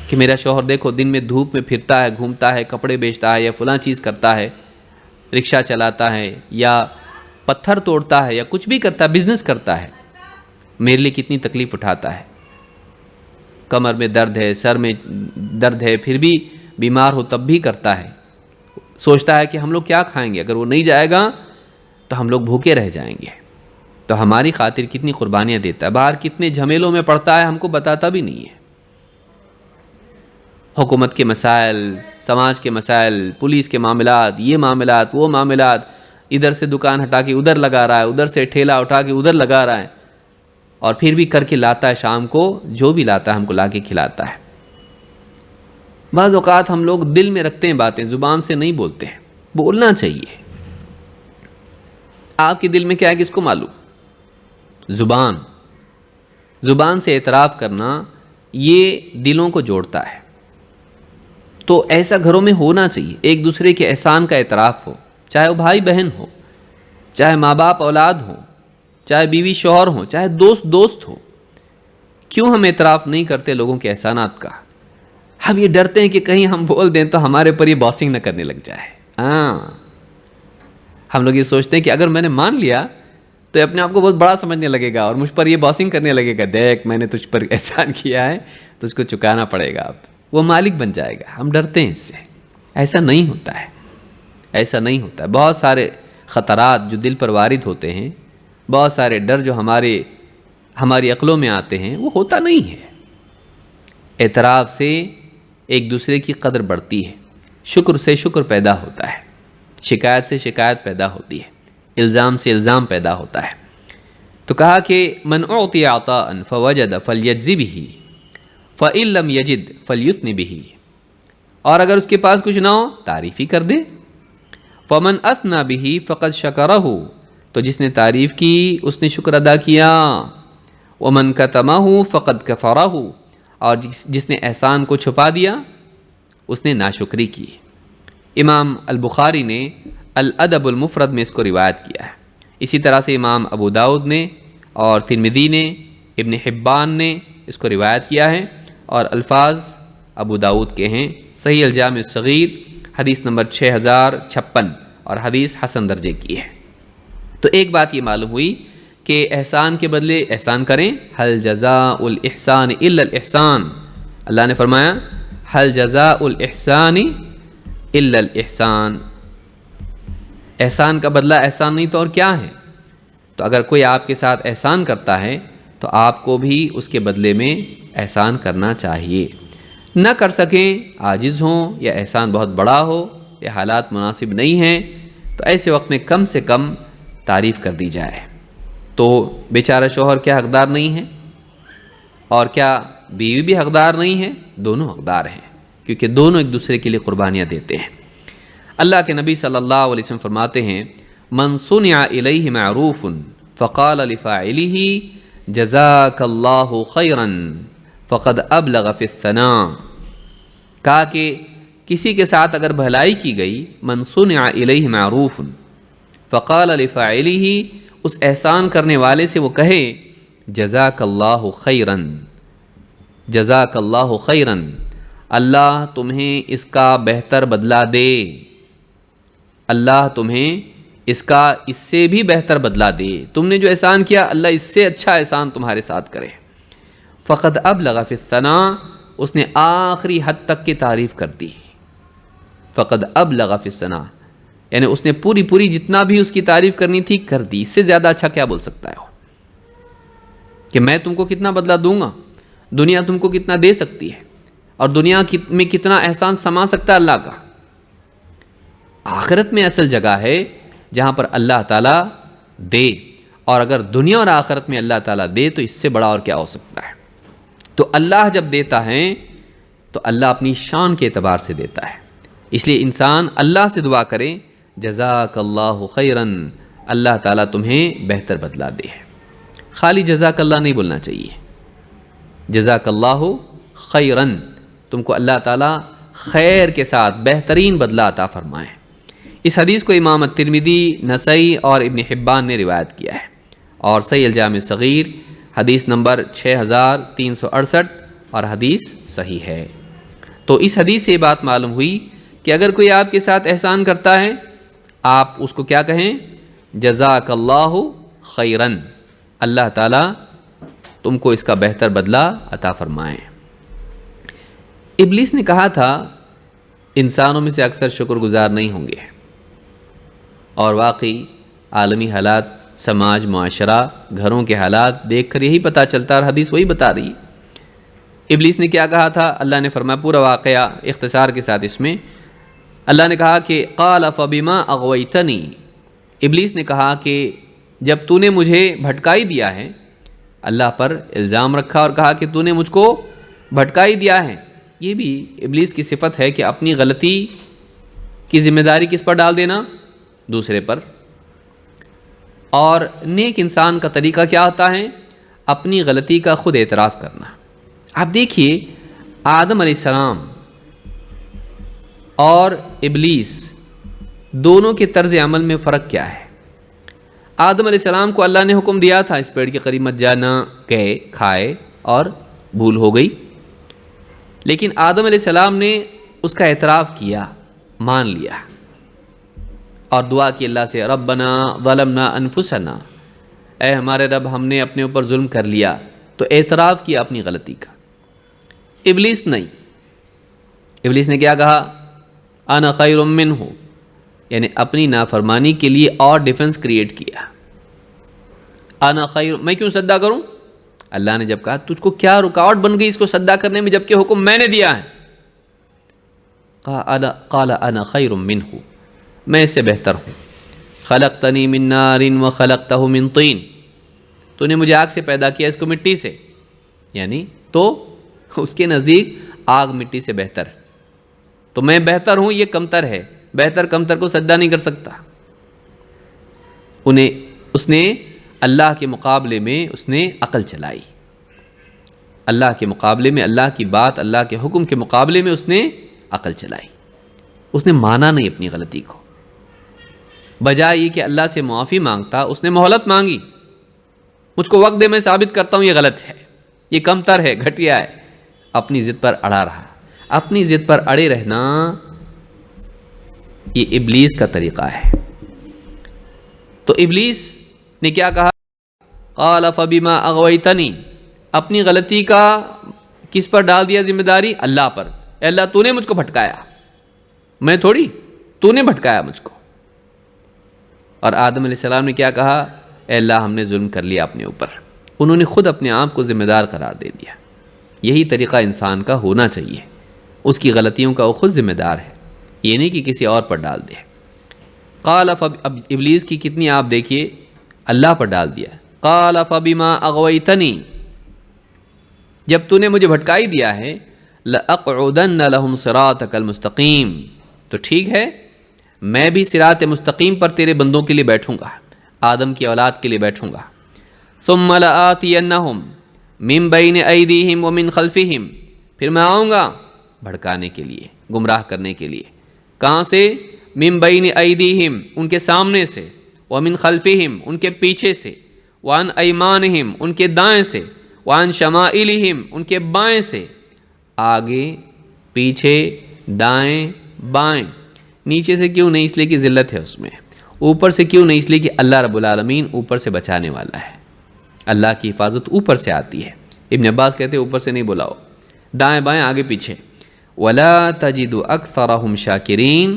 کہ میرا شوہر دیکھو دن میں دھوپ میں پھرتا ہے، گھومتا ہے، کپڑے بیچتا ہے، یا فلاں چیز کرتا ہے، رکشہ چلاتا ہے، یا پتھر توڑتا ہے، یا کچھ بھی کرتا ہے، بزنس کرتا ہے، میرے لیے کتنی تکلیف اٹھاتا ہے. کمر میں درد ہے، سر میں درد ہے، پھر بھی بیمار ہو تب بھی کرتا ہے. سوچتا ہے کہ ہم لوگ کیا کھائیں گے، اگر وہ نہیں جائے گا تو ہم لوگ بھوکے رہ جائیں گے. تو ہماری خاطر کتنی قربانیاں دیتا ہے، باہر کتنے جھمیلوں میں پڑتا ہے، ہم کو بتاتا بھی نہیں ہے. حکومت کے مسائل، سماج کے مسائل، پولیس کے معاملات، یہ معاملات، وہ معاملات، ادھر سے دکان ہٹا کے ادھر لگا رہا ہے، ادھر سے ٹھیلا اٹھا کے ادھر لگا رہا ہے، اور پھر بھی کر کے لاتا ہے. شام کو جو بھی لاتا ہے ہم کو لا کے کھلاتا ہے. بعض اوقات ہم لوگ دل میں رکھتے ہیں باتیں، زبان سے نہیں بولتے ہیں. بولنا چاہیے. آپ کے دل میں کیا ہے کس کو معلوم؟ زبان سے اعتراف کرنا یہ دلوں کو جوڑتا ہے. تو ایسا گھروں میں ہونا چاہیے، ایک دوسرے کے احسان کا اعتراف ہو، چاہے وہ بھائی بہن ہو، چاہے ماں باپ اولاد ہو، چاہے بیوی شوہر ہو، چاہے دوست ہو. کیوں ہم اعتراف نہیں کرتے لوگوں کے احسانات کا؟ ہم یہ ڈرتے ہیں کہ کہیں ہم بول دیں تو ہمارے پر یہ باسنگ نہ کرنے لگ جائے. ہم لوگ یہ سوچتے ہیں کہ اگر میں نے مان لیا تو اپنے آپ کو بہت بڑا سمجھنے لگے گا اور مجھ پر یہ باسنگ کرنے لگے گا، دیکھ میں نے تجھ پر احسان کیا ہے تو اس کو چکانا پڑے گا، اب وہ مالک بن جائے گا. ہم ڈرتے ہیں اس سے. ایسا نہیں ہوتا ہے، ایسا نہیں ہوتا ہے. بہت سارے خطرات جو دل پر وارد ہوتے ہیں، بہت سارے ڈر جو ہماری عقلوں میں آتے ہیں، وہ ہوتا نہیں ہے. اعتراف سے ایک دوسرے کی قدر بڑھتی ہے، شکر سے شکر پیدا ہوتا ہے، شکایت سے شکایت پیدا ہوتی ہے، الزام سے الزام پیدا ہوتا ہے. تو کہا کہ من اعطی عطاء فوجد فلیجزی بہ فإن لم یجد فلیثن بہ، اور اگر اس کے پاس کچھ نہ ہو تعریف ہی کر دے. فمن اثنى بہ فقد شکرہ، تو جس نے تعریف کی اس نے شکر ادا کیا. ومن کتمہ فقد کفرہ، اور جس نے احسان کو چھپا دیا اس نے ناشکری کی. امام البخاری نے الادب المفرد میں اس کو روایت کیا ہے. اسی طرح سے امام ابو داؤد نے اور ترمذی نے، ابن حبان نے اس کو روایت کیا ہے، اور الفاظ ابو داؤد کے ہیں. صحیح الجامع الصغیر حدیث نمبر 6056 اور حدیث حسن درجے کی ہے. تو ایک بات یہ معلوم ہوئی کہ احسان کے بدلے احسان کریں. هل جزاء الاحسان الا الاحسان، اللہ نے فرمایا هل جزاء الاحسان الا الاحسان. احسان کا بدلہ احسان نہیں تو اور کیا ہے؟ تو اگر کوئی آپ کے ساتھ احسان کرتا ہے تو آپ کو بھی اس کے بدلے میں احسان کرنا چاہیے. نہ کر سکیں، عاجز ہوں، یا احسان بہت بڑا ہو، یا حالات مناسب نہیں ہیں، تو ایسے وقت میں کم سے کم تعریف کر دی جائے. تو بیچارہ شوہر کیا حقدار نہیں ہے، اور کیا بیوی بھی حقدار نہیں ہے؟ دونوں حقدار ہیں، کیونکہ دونوں ایک دوسرے کے لیے قربانیاں دیتے ہیں. اللہ کے نبی صلی اللہ علیہ وسلم فرماتے ہیں من صنع الیہ معروف فقال لفاعلہ جزاک اللہ خیرا فقد ابلغ فی الثناء. کہا کہ کسی کے ساتھ اگر بھلائی کی گئی، من صنع الیہ معروف فقال لفاعلہ، اس احسان کرنے والے سے وہ کہے جزاک اللہ خیرا، جزاک اللہ خیرا، اللہ تمہیں اس کا بہتر بدلہ دے، اللہ تمہیں اس سے بھی بہتر بدلہ دے. تم نے جو احسان کیا اللہ اس سے اچھا احسان تمہارے ساتھ کرے. فقد ابلغ فی الثناء، اس نے آخری حد تک کی تعریف کر دی. فقد ابلغ فی الثناء یعنی اس نے پوری جتنا بھی اس کی تعریف کرنی تھی کر دی. اس سے زیادہ اچھا کیا بول سکتا ہے وہ؟ کہ میں تم کو کتنا بدلہ دوں گا، دنیا تم کو کتنا دے سکتی ہے، اور دنیا میں کتنا احسان سما سکتا ہے اللہ کا. آخرت میں اصل جگہ ہے جہاں پر اللہ تعالیٰ دے، اور اگر دنیا اور آخرت میں اللہ تعالیٰ دے تو اس سے بڑا اور کیا ہو سکتا ہے. تو اللہ جب دیتا ہے تو اللہ اپنی شان کے اعتبار سے دیتا ہے. اس لیے انسان اللہ سے دعا کرے جزاک اللہ خیرن، اللہ تعالیٰ تمہیں بہتر بدلہ دے. خالی جزاک اللہ نہیں بولنا چاہیے، جزاک اللہ خیرن، تم کو اللہ تعالیٰ خیر کے ساتھ بہترین بدلہ عطا فرمائے۔ اس حدیث کو امام الترمذی، نسائی اور ابن حبان نے روایت کیا ہے، اور صحیح الجامع صغیر حدیث نمبر 6368 اور حدیث صحیح ہے۔ تو اس حدیث سے یہ بات معلوم ہوئی کہ اگر کوئی آپ کے ساتھ احسان کرتا ہے، آپ اس کو کیا کہیں؟ جزاک اللہ خیرن، اللہ تعالیٰ تم کو اس کا بہتر بدلہ عطا فرمائے۔ ابلیس نے کہا تھا انسانوں میں سے اکثر شکر گزار نہیں ہوں گے، اور واقعی عالمی حالات، سماج، معاشرہ، گھروں کے حالات دیکھ کر یہی پتہ چلتا، اور حدیث وہی بتا رہی ہے۔ ابلیس نے کیا کہا تھا؟ اللہ نے فرمایا، پورا واقعہ اختصار کے ساتھ اس میں اللہ نے کہا کہ قال فبما اغویتنی، ابلیس نے کہا کہ جب تو نے مجھے بھٹکائی دیا ہے، اللہ پر الزام رکھا اور کہا کہ تو نے مجھ کو بھٹکائی دیا ہے۔ یہ بھی ابلیس کی صفت ہے کہ اپنی غلطی کی ذمہ داری کس پر ڈال دینا؟ دوسرے پر۔ اور نیک انسان کا طریقہ کیا ہوتا ہے؟ اپنی غلطی کا خود اعتراف کرنا۔ آپ دیکھیے آدم علیہ السلام اور ابلیس دونوں کے طرز عمل میں فرق کیا ہے؟ آدم علیہ السلام کو اللہ نے حکم دیا تھا اس پیڑ کے قریب مت جانا، گئے، کھائے اور بھول ہو گئی، لیکن آدم علیہ السلام نے اس کا اعتراف کیا، مان لیا، اور دعا کی اللہ سے، ربنا ظلمنا انفسنا، اے ہمارے رب ہم نے اپنے اوپر ظلم کر لیا، تو اعتراف کیا اپنی غلطی کا۔ ابلیس نہیں، ابلیس نے کیا کہا؟ انا خیر منہ، یعنی اپنی نافرمانی کے لیے اور ڈیفنس کریٹ کیا۔ انا خیر، میں کیوں سجدہ کروں؟ اللہ نے جب کہا تجھ کو کیا رکاوٹ بن گئی اس کو سجدہ کرنے میں جبکہ حکم میں نے دیا ہے؟ قال انا خیر منہ، میں اس سے بہتر ہوں، خلقتنی من نار وخلقتہ من طین، تو نے مجھے آگ سے پیدا کیا، اس کو مٹی سے، یعنی تو اس کے نزدیک آگ مٹی سے بہتر ہے، تو میں بہتر ہوں، یہ کمتر ہے، بہتر کمتر کو سجدہ نہیں کر سکتا۔ اس نے اللہ کے مقابلے میں اس نے عقل چلائی، اللہ کے مقابلے میں، اللہ کی بات، اللہ کے حکم کے مقابلے میں اس نے عقل چلائی، اس نے مانا نہیں اپنی غلطی کو، بجائے یہ کہ اللہ سے معافی مانگتا اس نے مہلت مانگی، مجھ کو وقت دے، میں ثابت کرتا ہوں یہ غلط ہے، یہ کمتر ہے، گھٹیا ہے، اپنی ضد پر اڑا رہا۔ اپنی ضد پر اڑے رہنا یہ ابلیس کا طریقہ ہے۔ تو ابلیس نے کیا کہا؟ قال فبما اغویتنی، اپنی غلطی کا کس پر ڈال دیا ذمہ داری؟ اللہ پر، اے اللہ تو نے مجھ کو بھٹکایا، میں تھوڑی، تو نے بھٹکایا مجھ کو۔ اور آدم علیہ السلام نے کیا کہا؟ اے اللہ ہم نے ظلم کر لیا اپنے اوپر، انہوں نے خود اپنے آپ کو ذمہ دار قرار دے دیا۔ یہی طریقہ انسان کا ہونا چاہیے، اس کی غلطیوں کا وہ خود ذمہ دار ہے، یہ نہیں کہ کسی اور پر ڈال دے۔ قال اب ابلیس کی کتنی آپ دیکھیے، اللہ پر ڈال دیا۔ قال فبما اغویتنی، جب تو نے مجھے بھٹکائی دیا ہے، لأقعدن لهم صراطك المستقیم، تو ٹھیک ہے میں بھی صراط مستقیم پر تیرے بندوں کے لیے بیٹھوں گا، آدم کی اولاد کے لیے بیٹھوں گا۔ ثم لآتینہم من بین ایدیہم ومن خلفہم، پھر میں آؤں گا بھڑکانے کے لیے، گمراہ کرنے کے لیے۔ کہاں سے؟ من بین ایدیہم، ان کے سامنے سے، ومن خلفہم، ان کے پیچھے سے، وعن ایمانہم، ان کے دائیں سے، وعن شمائلہم، ان کے بائیں سے، آگے، پیچھے، دائیں، بائیں۔ نیچے سے کیوں نہیں؟ اس لیے کہ ذلت ہے اس میں۔ اوپر سے کیوں نہیں؟ اس لیے کہ اللہ رب العالمین اوپر سے بچانے والا ہے، اللہ کی حفاظت اوپر سے آتی ہے۔ ابن عباس کہتے ہیں اوپر سے نہیں بلاؤ، دائیں بائیں، آگے پیچھے۔ وَلَا تَجِدُ أَكْثَرَهُمْ شَاكِرِينَ،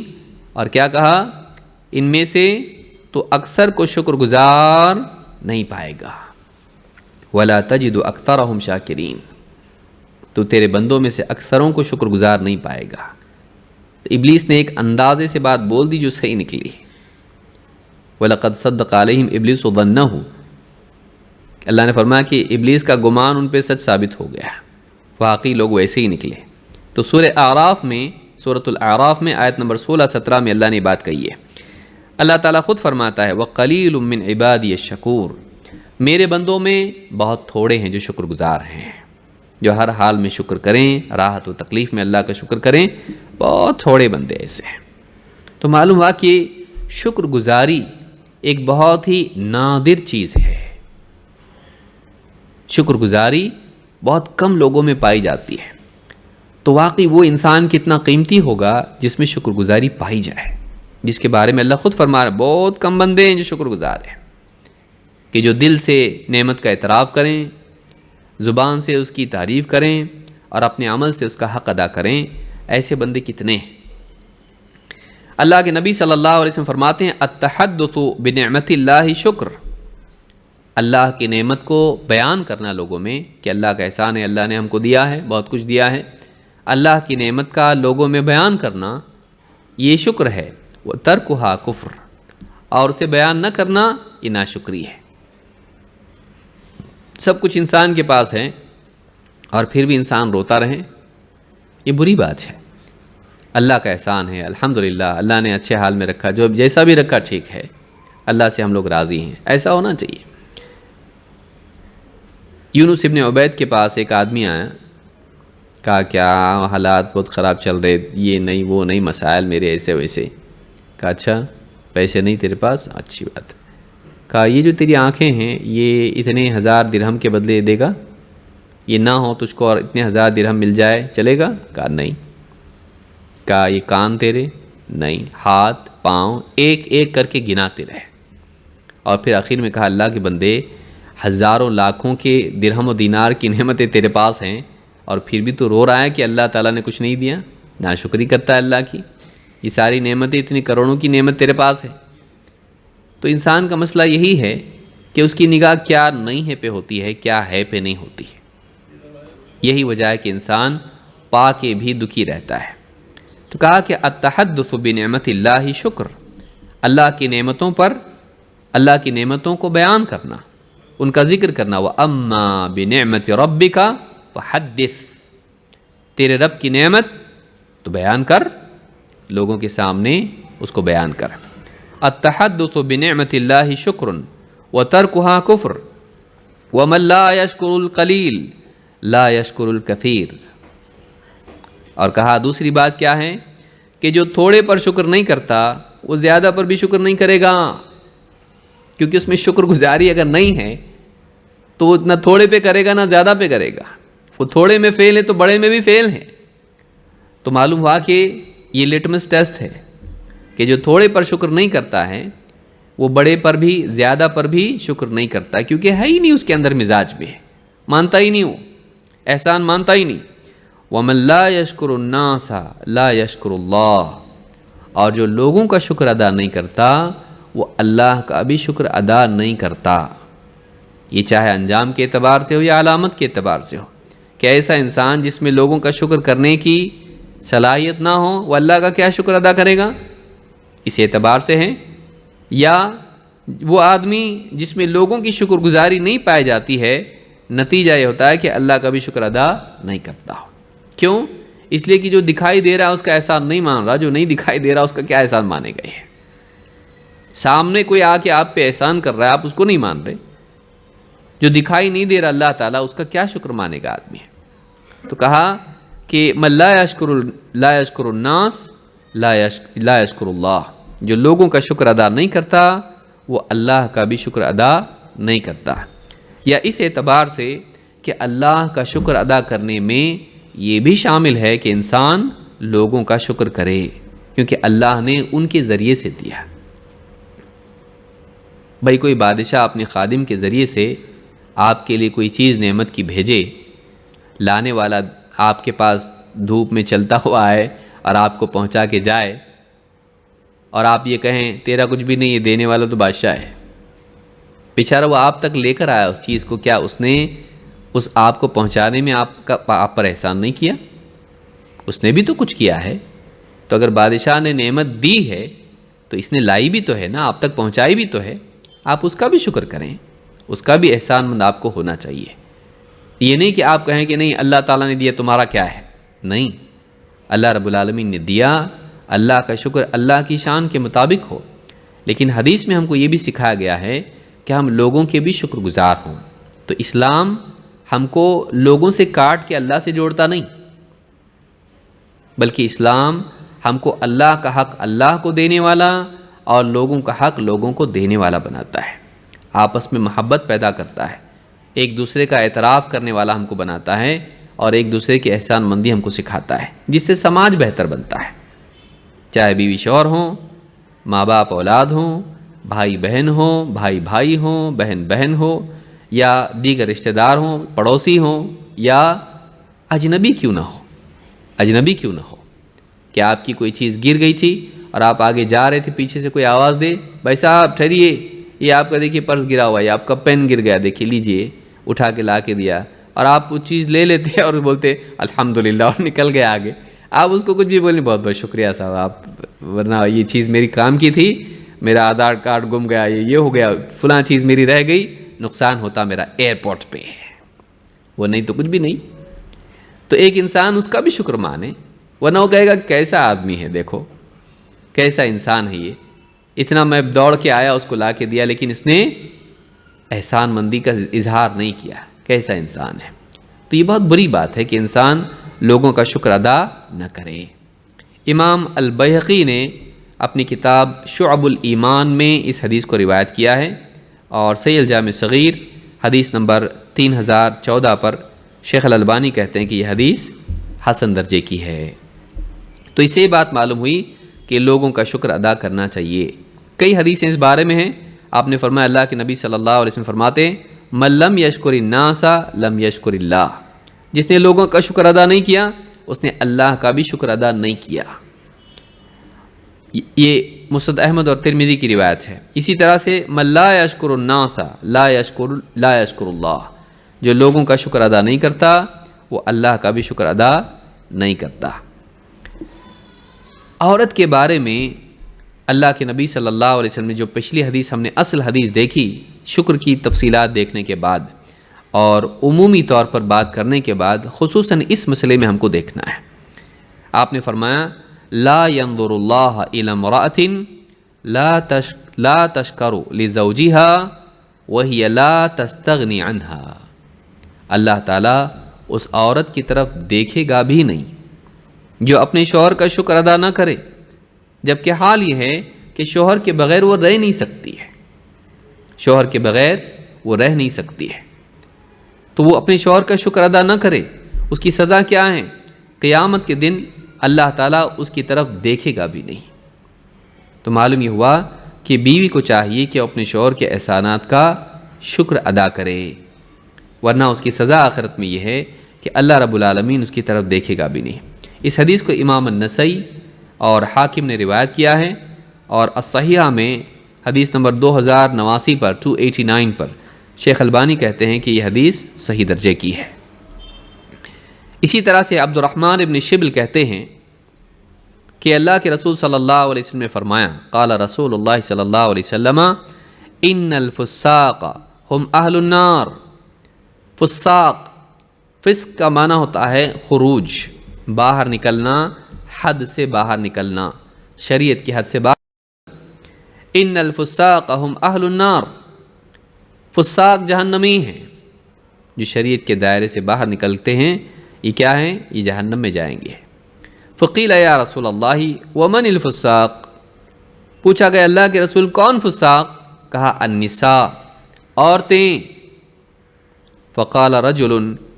اور کیا کہا؟ ان میں سے تو اکثر کو شکر گزار نہیں پائے گا۔ وَلَا تَجِدُ أَكْثَرَهُمْ شَاكِرِينَ، تو تیرے بندوں میں سے اکثروں کو شکر گزار نہیں پائے گا۔ تو ابلیس نے ایک اندازے سے بات بول دی جو صحیح نکلی۔ وَلَقَدْ صَدَّقَ عَلَيْهِمْ إِبْلِيسُ ظَنَّهُ، اللہ نے فرمایا کہ ابلیس کا گمان ان پہ سچ ثابت ہو گیا، واقعی لوگ ویسے ہی نکلے۔ تو سورہ الاعراف میں آیت نمبر 16-17 میں اللہ نے بات کہی ہے۔ اللہ تعالیٰ خود فرماتا ہے وَقَلِيلٌ مِّنْ عِبَادِيَ الشَّكُورُ، میرے بندوں میں بہت تھوڑے ہیں جو شکر گزار ہیں۔ جو ہر حال میں شکر کریں، راحت و تکلیف میں اللہ کا شکر کریں، بہت تھوڑے بندے ایسے ہیں۔ تو معلوم ہوا کہ شکر گزاری ایک بہت ہی نادر چیز ہے، شکر گزاری بہت کم لوگوں میں پائی جاتی ہے۔ تو واقعی وہ انسان کتنا قیمتی ہوگا جس میں شکر گزاری پائی جائے، جس کے بارے میں اللہ خود فرما رہا ہے بہت کم بندے ہیں جو شکر گزار ہیں، کہ جو دل سے نعمت کا اعتراف کریں، زبان سے اس کی تعریف کریں اور اپنے عمل سے اس کا حق ادا کریں۔ ایسے بندے کتنے ہیں؟ اللہ کے نبی صلی اللہ علیہ وسلم فرماتے ہیں التحدث بنعمت اللہ شکر، اللہ کی نعمت کو بیان کرنا لوگوں میں کہ اللہ کا احسان ہے، اللہ نے ہم کو دیا ہے، بہت کچھ دیا ہے، اللہ کی نعمت کا لوگوں میں بیان کرنا یہ شکر ہے۔ وہ ترکھا کفر، اور اسے بیان نہ کرنا یہ ناشکری ہے۔ سب کچھ انسان کے پاس ہے اور پھر بھی انسان روتا رہے، یہ بری بات ہے۔ اللہ کا احسان ہے، الحمدللہ اللہ نے اچھے حال میں رکھا، جو جیسا بھی رکھا ٹھیک ہے، اللہ سے ہم لوگ راضی ہیں، ایسا ہونا چاہیے۔ یونس ابن عبید کے پاس ایک آدمی آیا، کہا کیا حالات بہت خراب چل رہے، یہ نہیں وہ نہیں، مسائل میرے ایسے ویسے۔ کہا اچھا پیسے نہیں تیرے پاس، اچھی بات۔ کہا یہ جو تیری آنکھیں ہیں یہ اتنے 1000 درہم کے بدلے دے گا؟ یہ نہ ہو تجھ کو اور اتنے 1000 درہم مل جائے چلے گا؟ کہا نہیں۔ کہا یہ کان تیرے؟ نہیں۔ ہاتھ پاؤں ایک ایک کر کے گناتے رہے، اور پھر آخر میں کہا اللہ کے بندے ہزاروں لاکھوں کے درہم و دینار کی نعمتیں تیرے پاس ہیں اور پھر بھی تو رو رہا ہے کہ اللہ تعالیٰ نے کچھ نہیں دیا، ناشکری کرتا ہے اللہ کی۔ یہ ساری نعمتیں، اتنی کروڑوں کی نعمت تیرے پاس ہے۔ تو انسان کا مسئلہ یہی ہے کہ اس کی نگاہ کیا نہیں ہے پہ ہوتی ہے، کیا ہے پہ نہیں ہوتی ہے۔ یہی وجہ ہے کہ انسان پا کے بھی دکھی رہتا ہے۔ تو کہا کہ التحدث بنعمت اللہ شکر، اللہ کی نعمتوں پر، اللہ کی نعمتوں کو بیان کرنا، ان کا ذکر کرنا۔ وَأَمَّا بِنِعْمَةِ رَبِّكَ فَحَدِّثْ، تیرے رب کی نعمت تو بیان کر، لوگوں کے سامنے اس کو بیان کر۔ التحدث بنعمت اللہ شکر وترکھا کفر ومن لا یشکر القلیل لا یشکر الکثیر۔ اور کہا دوسری بات کیا ہے کہ جو تھوڑے پر شکر نہیں کرتا وہ زیادہ پر بھی شکر نہیں کرے گا، کیونکہ اس میں شکر گزاری اگر نہیں ہے تو وہ نہ تھوڑے پہ کرے گا نہ زیادہ پہ کرے گا۔ وہ تھوڑے میں فیل ہے تو بڑے میں بھی فیل ہے۔ تو معلوم ہوا کہ یہ لٹمس ٹیسٹ ہے کہ جو تھوڑے پر شکر نہیں کرتا ہے وہ بڑے پر بھی زیادہ پر بھی شکر نہیں کرتا، کیونکہ ہے ہی نہیں اس کے اندر مزاج بھی، مانتا ہی نہیں، وہ احسان مانتا ہی نہیں۔ وَمَن لَا يَشْكُرُ النَّاسَ لَا يَشْكُرُ اللَّهُ، اور جو لوگوں کا شکر ادا نہیں کرتا وہ اللہ کا بھی شکر ادا نہیں کرتا، یہ چاہے انجام کے اعتبار سے ہو یا علامت کے اعتبار سے ہو۔ کہ ایسا انسان جس میں لوگوں کا شکر کرنے کی صلاحیت نہ ہو وہ اللہ کا کیا شکر ادا کرے گا، اس اعتبار سے ہے۔ یا وہ آدمی جس میں لوگوں کی شکر گزاری نہیں پائی جاتی ہے، نتیجہ یہ ہوتا ہے کہ اللہ کا بھی شکر ادا نہیں کرتا۔ کیوں؟ اس لیے کہ جو دکھائی دے رہا ہے اس کا احسان نہیں مان رہا، جو نہیں دکھائی دے رہا اس کا کیا احسان مانے گا۔ ہے سامنے کوئی آ کے آپ پہ احسان کر رہا ہے، آپ اس کو نہیں مان رہے، جو دکھائی نہیں دے رہا اللہ تعالیٰ اس کا کیا شکر مانے گا آدمی۔ تو کہا کہ من لا یشکر الناس لا یشکر اللہ، جو لوگوں کا شکر ادا نہیں کرتا وہ اللہ کا بھی شکر ادا نہیں کرتا۔ یا اس اعتبار سے کہ اللہ کا شکر ادا کرنے میں یہ بھی شامل ہے کہ انسان لوگوں کا شکر کرے، کیونکہ اللہ نے ان کے ذریعے سے دیا۔ بھائی کوئی بادشاہ اپنے خادم کے ذریعے سے آپ کے لیے کوئی چیز نعمت کی بھیجے، لانے والا آپ کے پاس دھوپ میں چلتا ہوا آئے اور آپ کو پہنچا کے جائے، اور آپ یہ کہیں تیرا کچھ بھی نہیں، یہ دینے والا تو بادشاہ ہے۔ بیچارہ وہ آپ تک لے کر آیا اس چیز کو، کیا اس نے اس آپ کو پہنچانے میں آپ پر احسان نہیں کیا؟ اس نے بھی تو کچھ کیا ہے۔ تو اگر بادشاہ نے نعمت دی ہے تو اس نے لائی بھی تو ہے نا، آپ تک پہنچائی بھی تو ہے، آپ اس کا بھی شکر کریں، اس کا بھی احسان مند آپ کو ہونا چاہیے۔ یہ نہیں کہ آپ کہیں کہ نہیں اللہ تعالیٰ نے دیا تمہارا کیا ہے، نہیں، اللہ رب العالمین نے دیا، اللہ کا شکر اللہ کی شان کے مطابق ہو۔ لیکن حدیث میں ہم کو یہ بھی سکھایا گیا ہے کہ ہم لوگوں کے بھی شکر گزار ہوں۔ تو اسلام ہم کو لوگوں سے کاٹ کے اللہ سے جوڑتا نہیں، بلکہ اسلام ہم کو اللہ کا حق اللہ کو دینے والا اور لوگوں کا حق لوگوں کو دینے والا بناتا ہے، آپس میں محبت پیدا کرتا ہے، ایک دوسرے کا اعتراف کرنے والا ہم کو بناتا ہے، اور ایک دوسرے کی احسان مندی ہم کو سکھاتا ہے، جس سے سماج بہتر بنتا ہے، چاہے بیوی شوہر ہوں، ماں باپ اولاد ہوں، بھائی بہن ہوں، بھائی بھائی ہوں، بہن بہن ہو، یا دیگر رشتہ دار ہوں، پڑوسی ہوں، یا اجنبی کیوں نہ ہو، اجنبی کیوں نہ ہو کہ آپ کی کوئی چیز گر گئی تھی اور آپ آگے جا رہے تھے، پیچھے سے کوئی آواز دے، بھائی صاحب ٹھہریے، یہ آپ کا دیکھیے پرس گرا ہوا ہے، آپ کا پین گر گیا، دیکھیے لیجئے، اٹھا کے لا کے دیا، اور آپ وہ چیز لے لیتے اور بولتے الحمدللہ اور نکل گئے آگے، آپ اس کو کچھ بھی بولیں بہت بہت شکریہ صاحب، آپ ورنہ یہ چیز میری کام کی تھی، میرا آدھار کارڈ گم گیا، یہ ہو گیا، فلاں چیز میری رہ گئی، نقصان ہوتا میرا ایئرپورٹ پہ، وہ نہیں تو کچھ بھی نہیں۔ تو ایک انسان اس کا بھی شکر مانے، ورنہ وہ کہے گا کیسا آدمی ہے، دیکھو کیسا انسان ہے، یہ اتنا میں دوڑ کے آیا اس کو لا کے دیا، لیکن اس نے احسان مندی کا اظہار نہیں کیا، کیسا انسان ہے۔ تو یہ بہت بری بات ہے کہ انسان لوگوں کا شکر ادا نہ کرے۔ امام البیہقی نے اپنی کتاب شعب الایمان میں اس حدیث کو روایت کیا ہے، اور صحیح الجامع صغیر حدیث نمبر 3014 پر شیخ الالبانی کہتے ہیں کہ یہ حدیث حسن درجے کی ہے۔ تو اس سے یہ بات معلوم ہوئی کہ لوگوں کا شکر ادا کرنا چاہیے۔ کئی حدیثیں اس بارے میں ہیں، آپ نے فرمایا، اللہ کے نبی صلی اللہ علیہ وسلم فرماتے ہیں من لم یشکر الناس لم یشکر اللہ، جس نے لوگوں کا شکر ادا نہیں کیا اس نے اللہ کا بھی شکر ادا نہیں کیا۔ یہ مسند احمد اور ترمذی کی روایت ہے۔ اسی طرح سے من لا یشکر الناس لا یشکر اللہ، جو لوگوں کا شکر ادا نہیں کرتا وہ اللہ کا بھی شکر ادا نہیں کرتا۔ عورت کے بارے میں اللہ کے نبی صلی اللہ علیہ وسلم نے جو پچھلی حدیث ہم نے اصل حدیث دیکھی، شکر کی تفصیلات دیکھنے کے بعد اور عمومی طور پر بات کرنے کے بعد خصوصاً اس مسئلے میں ہم کو دیکھنا ہے۔ آپ نے فرمایا لا ينظر اللہ الی امرأۃ لا تشکر لزوجها وهي لا تستغنی عنها، اللہ تعالیٰ اس عورت کی طرف دیکھے گا بھی نہیں جو اپنے شوہر کا شکر ادا نہ کرے، جبکہ حال یہ ہے کہ شوہر کے بغیر وہ رہ نہیں سکتی ہے، شوہر کے بغیر وہ رہ نہیں سکتی ہے، تو وہ اپنے شوہر کا شکر ادا نہ کرے، اس کی سزا کیا ہے؟ قیامت کے دن اللہ تعالیٰ اس کی طرف دیکھے گا بھی نہیں۔ تو معلوم یہ ہوا کہ بیوی کو چاہیے کہ اپنے شوہر کے احسانات کا شکر ادا کرے، ورنہ اس کی سزا آخرت میں یہ ہے کہ اللہ رب العالمین اس کی طرف دیکھے گا بھی نہیں۔ اس حدیث کو امام النسائی اور حاکم نے روایت کیا ہے، اور الصحیحہ میں حدیث نمبر 2089 پر 289 پر شیخ البانی کہتے ہیں کہ یہ حدیث صحیح درجے کی ہے۔ اسی طرح سے عبد الرحمن ابن شبل کہتے ہیں کہ اللہ کے رسول صلی اللہ علیہ وسلم نے فرمایا قال رسول اللہ صلی اللہ علیہ وسلم ان الفساق ہم اہل النار۔ فساق، فسق کا معنی ہوتا ہے خروج، باہر نکلنا، حد سے باہر نکلنا، شریعت کی حد سے باہر۔ ان الفساق ہم اہل النار، فساق جہنمی ہیں، جو شریعت کے دائرے سے باہر نکلتے ہیں، یہ کیا ہیں؟ یہ جہنم میں جائیں گے۔ فقیل یا رسول اللہ ومن الفساق، پوچھا گیا اللہ کے رسول کون فساق؟ کہا النساء، عورتیں۔ فقال رجل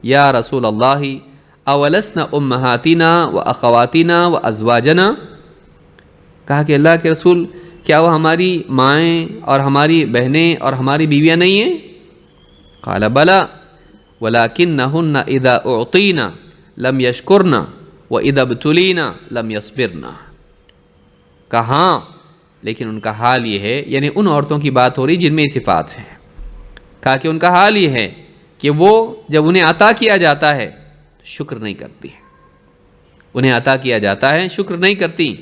یا رسول اللہ اولسن امہاتنا و اخواتنا و ازواجنا، کہا کہ اللہ کے رسول کیا وہ ہماری مائیں اور ہماری بہنیں اور ہماری بیویاں نہیں ہیں؟ قال بلا ولکنہن اذا اعطینا لم یشکرنا واذا ابتلینا لم یصبرنا، کہاں، لیکن ان کا حال یہ ہے، یعنی ان عورتوں کی بات ہو رہی جن میں یہ صفات ہیں، کہا کہ ان کا حال یہ ہے کہ وہ جب انہیں عطا کیا جاتا ہے شکر نہیں کرتی، انہیں عطا کیا جاتا ہے شکر نہیں کرتی،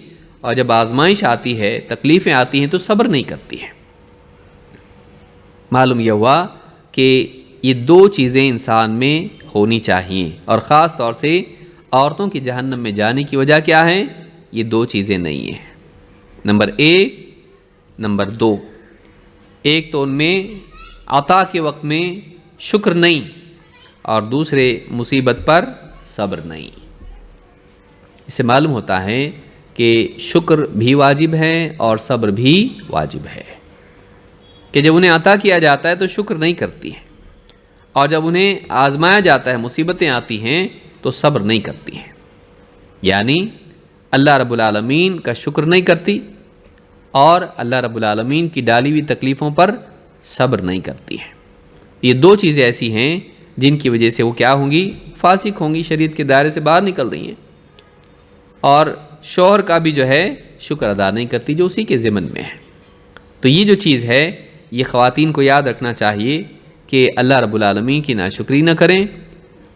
اور جب آزمائش آتی ہے، تکلیفیں آتی ہیں تو صبر نہیں کرتی ہیں۔ معلوم یہ ہوا کہ یہ دو چیزیں انسان میں ہونی چاہیے، اور خاص طور سے عورتوں کی جہنم میں جانے کی وجہ کیا ہے؟ یہ دو چیزیں نہیں ہیں، نمبر 1، نمبر 2۔ ایک تو ان میں عطا کے وقت میں شکر نہیں، اور دوسرے مصیبت پر صبر نہیں۔ اس سے معلوم ہوتا ہے کہ شکر بھی واجب ہے اور صبر بھی واجب ہے، کہ جب انہیں عطا کیا جاتا ہے تو شکر نہیں کرتی ہیں، اور جب انہیں آزمایا جاتا ہے، مصیبتیں آتی ہیں تو صبر نہیں کرتی ہیں، یعنی اللہ رب العالمین کا شکر نہیں کرتی اور اللہ رب العالمین کی ڈالی ہوئی تکلیفوں پر صبر نہیں کرتی ہیں۔ یہ دو چیزیں ایسی ہیں جن کی وجہ سے وہ کیا ہوں گی؟ فاسق ہوں گی، شریعت کے دائرے سے باہر نکل رہی ہیں، اور شوہر کا بھی جو ہے شکر ادا نہیں کرتی جو اسی کے ضمن میں ہے۔ تو یہ جو چیز ہے یہ خواتین کو یاد رکھنا چاہیے کہ اللہ رب العالمین کی ناشکری نہ کریں،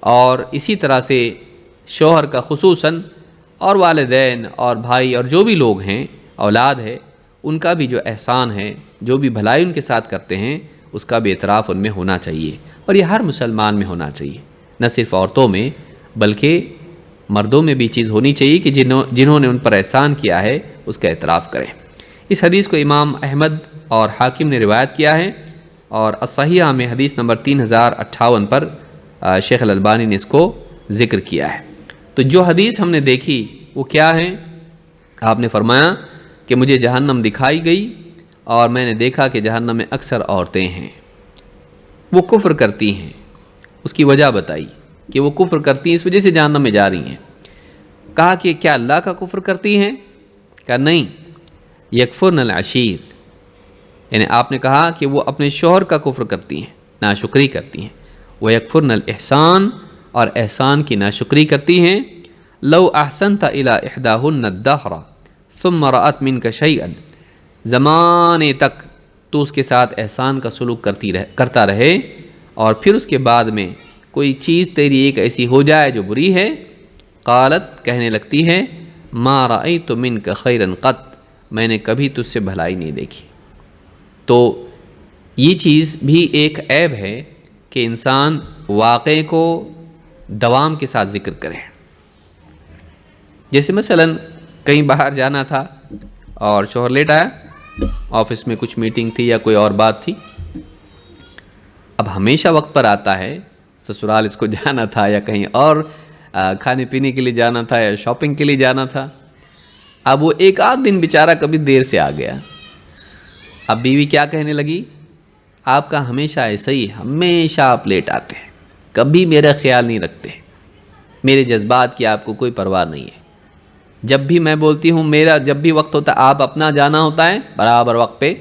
اور اسی طرح سے شوہر کا خصوصاً اور والدین اور بھائی اور جو بھی لوگ ہیں، اولاد ہے، ان کا بھی جو احسان ہے، جو بھی بھلائی ان کے ساتھ کرتے ہیں، اس کا بھی اعتراف ان میں ہونا چاہیے، اور یہ ہر مسلمان میں ہونا چاہیے، نہ صرف عورتوں میں بلکہ مردوں میں بھی چیز ہونی چاہیے کہ جنہوں نے ان پر احسان کیا ہے اس کا اعتراف کریں۔ اس حدیث کو امام احمد اور حاکم نے روایت کیا ہے، اور الصحیحہ میں حدیث نمبر 3058 پر شیخ الالبانی نے اس کو ذکر کیا ہے۔ تو جو حدیث ہم نے دیکھی وہ کیا ہے؟ آپ نے فرمایا کہ مجھے جہنم دکھائی گئی اور میں نے دیکھا کہ جہنم میں اکثر عورتیں ہیں، وہ کفر کرتی ہیں۔ اس کی وجہ بتائی کہ وہ کفر کرتی ہیں، اس وجہ سے جہنم میں جا رہی ہیں۔ کہا کہ کیا اللہ کا کفر کرتی ہیں؟ کہا نہیں، یکفرن العشیر، یعنی آپ نے کہا کہ وہ اپنے شوہر کا کفر کرتی ہیں، ناشکری کرتی ہیں۔ وہ یکفرن الاحسان، اور احسان کی ناشکری کرتی ہیں۔ لو احسنت الی احداہن الدہر ثم رأت منک شیئا، زمانے تک تو اس کے ساتھ احسان کا سلوک کرتا رہے، اور پھر اس کے بعد میں کوئی چیز تیری ایک ایسی ہو جائے جو بری ہے، قالت، کہنے لگتی ہے، ما رأیت منک خیرا قط، میں نے کبھی تجھ سے بھلائی نہیں دیکھی۔ تو یہ چیز بھی ایک عیب ہے کہ انسان واقعے کو دوام کے ساتھ ذکر کرے۔ جیسے مثلا کہیں باہر جانا تھا اور شوہر لیٹ آیا، آفس میں کچھ میٹنگ تھی یا کوئی اور بات تھی، اب ہمیشہ وقت پر آتا ہے، سسرال اس کو جانا تھا یا کہیں اور کھانے پینے کے لیے جانا تھا یا شاپنگ کے لیے جانا تھا، اب وہ ایک آدھ دن بیچارہ کبھی دیر سے آ گیا۔ اب بیوی کیا کہنے لگی؟ آپ کا ہمیشہ ایسا ہی، ہمیشہ آپ لیٹ آتے ہیں، کبھی میرا خیال نہیں رکھتے، میرے جذبات کی آپ کو کوئی پرواہ نہیں ہے، جب بھی میں بولتی ہوں میرا جب بھی وقت ہوتا ہے آپ اپنا جانا ہوتا ہے برابر وقت پہ،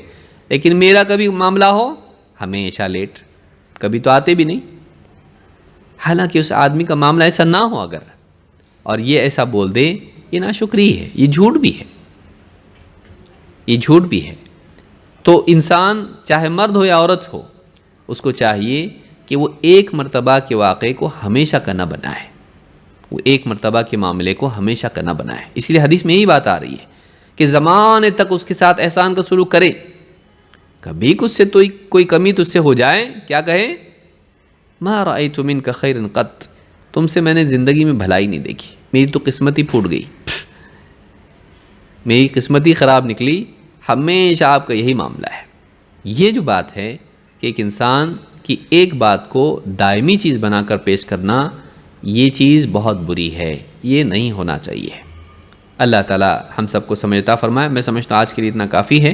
لیکن میرا کبھی معاملہ ہو ہمیشہ لیٹ، کبھی تو آتے بھی نہیں۔ حالانکہ اس آدمی کا معاملہ ایسا نہ ہو اگر، اور یہ ایسا بول دے، یہ ناشکری ہے، یہ جھوٹ بھی ہے، یہ جھوٹ بھی ہے۔ تو انسان چاہے مرد ہو یا عورت ہو، اس کو چاہیے کہ وہ ایک مرتبہ کے واقعے کو ہمیشہ کا نہ بنائے، وہ ایک مرتبہ کے معاملے کو ہمیشہ کا نہ بنائے۔ اس لیے حدیث میں یہی بات آ رہی ہے کہ زمانے تک اس کے ساتھ احسان کا سلوک کرے، کبھی کچھ سے تو کوئی کمی تجھ سے ہو جائے، کیا کہے؟ ما رأیت منک خیرا قط، تم سے میں نے زندگی میں بھلائی نہیں دیکھی، میری تو قسمت ہی پھوٹ گئی، میری قسمت ہی خراب نکلی۔ ہمیشہ آپ کا یہی معاملہ ہے۔ یہ جو بات ہے کہ ایک انسان کی ایک بات کو دائمی چیز بنا کر پیش کرنا، یہ چیز بہت بری ہے، یہ نہیں ہونا چاہیے۔ اللہ تعالی ہم سب کو سمجھ عطا فرمائے۔ میں سمجھتا ہوں آج کے لیے اتنا کافی ہے،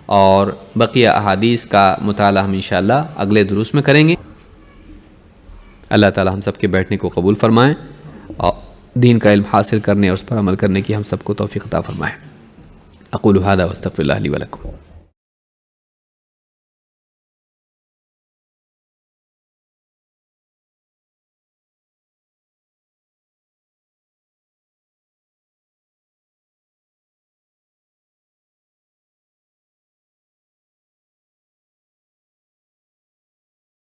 اور بقیہ احادیث کا مطالعہ ہم انشاءاللہ اگلے دروس میں کریں گے۔ اللہ تعالی ہم سب کے بیٹھنے کو قبول فرمائیں، اور دین کا علم حاصل کرنے اور اس پر عمل کرنے کی ہم سب کو توفیق عطا فرمائے۔ اقول ھذا واستغفر اللہ لی ولکم۔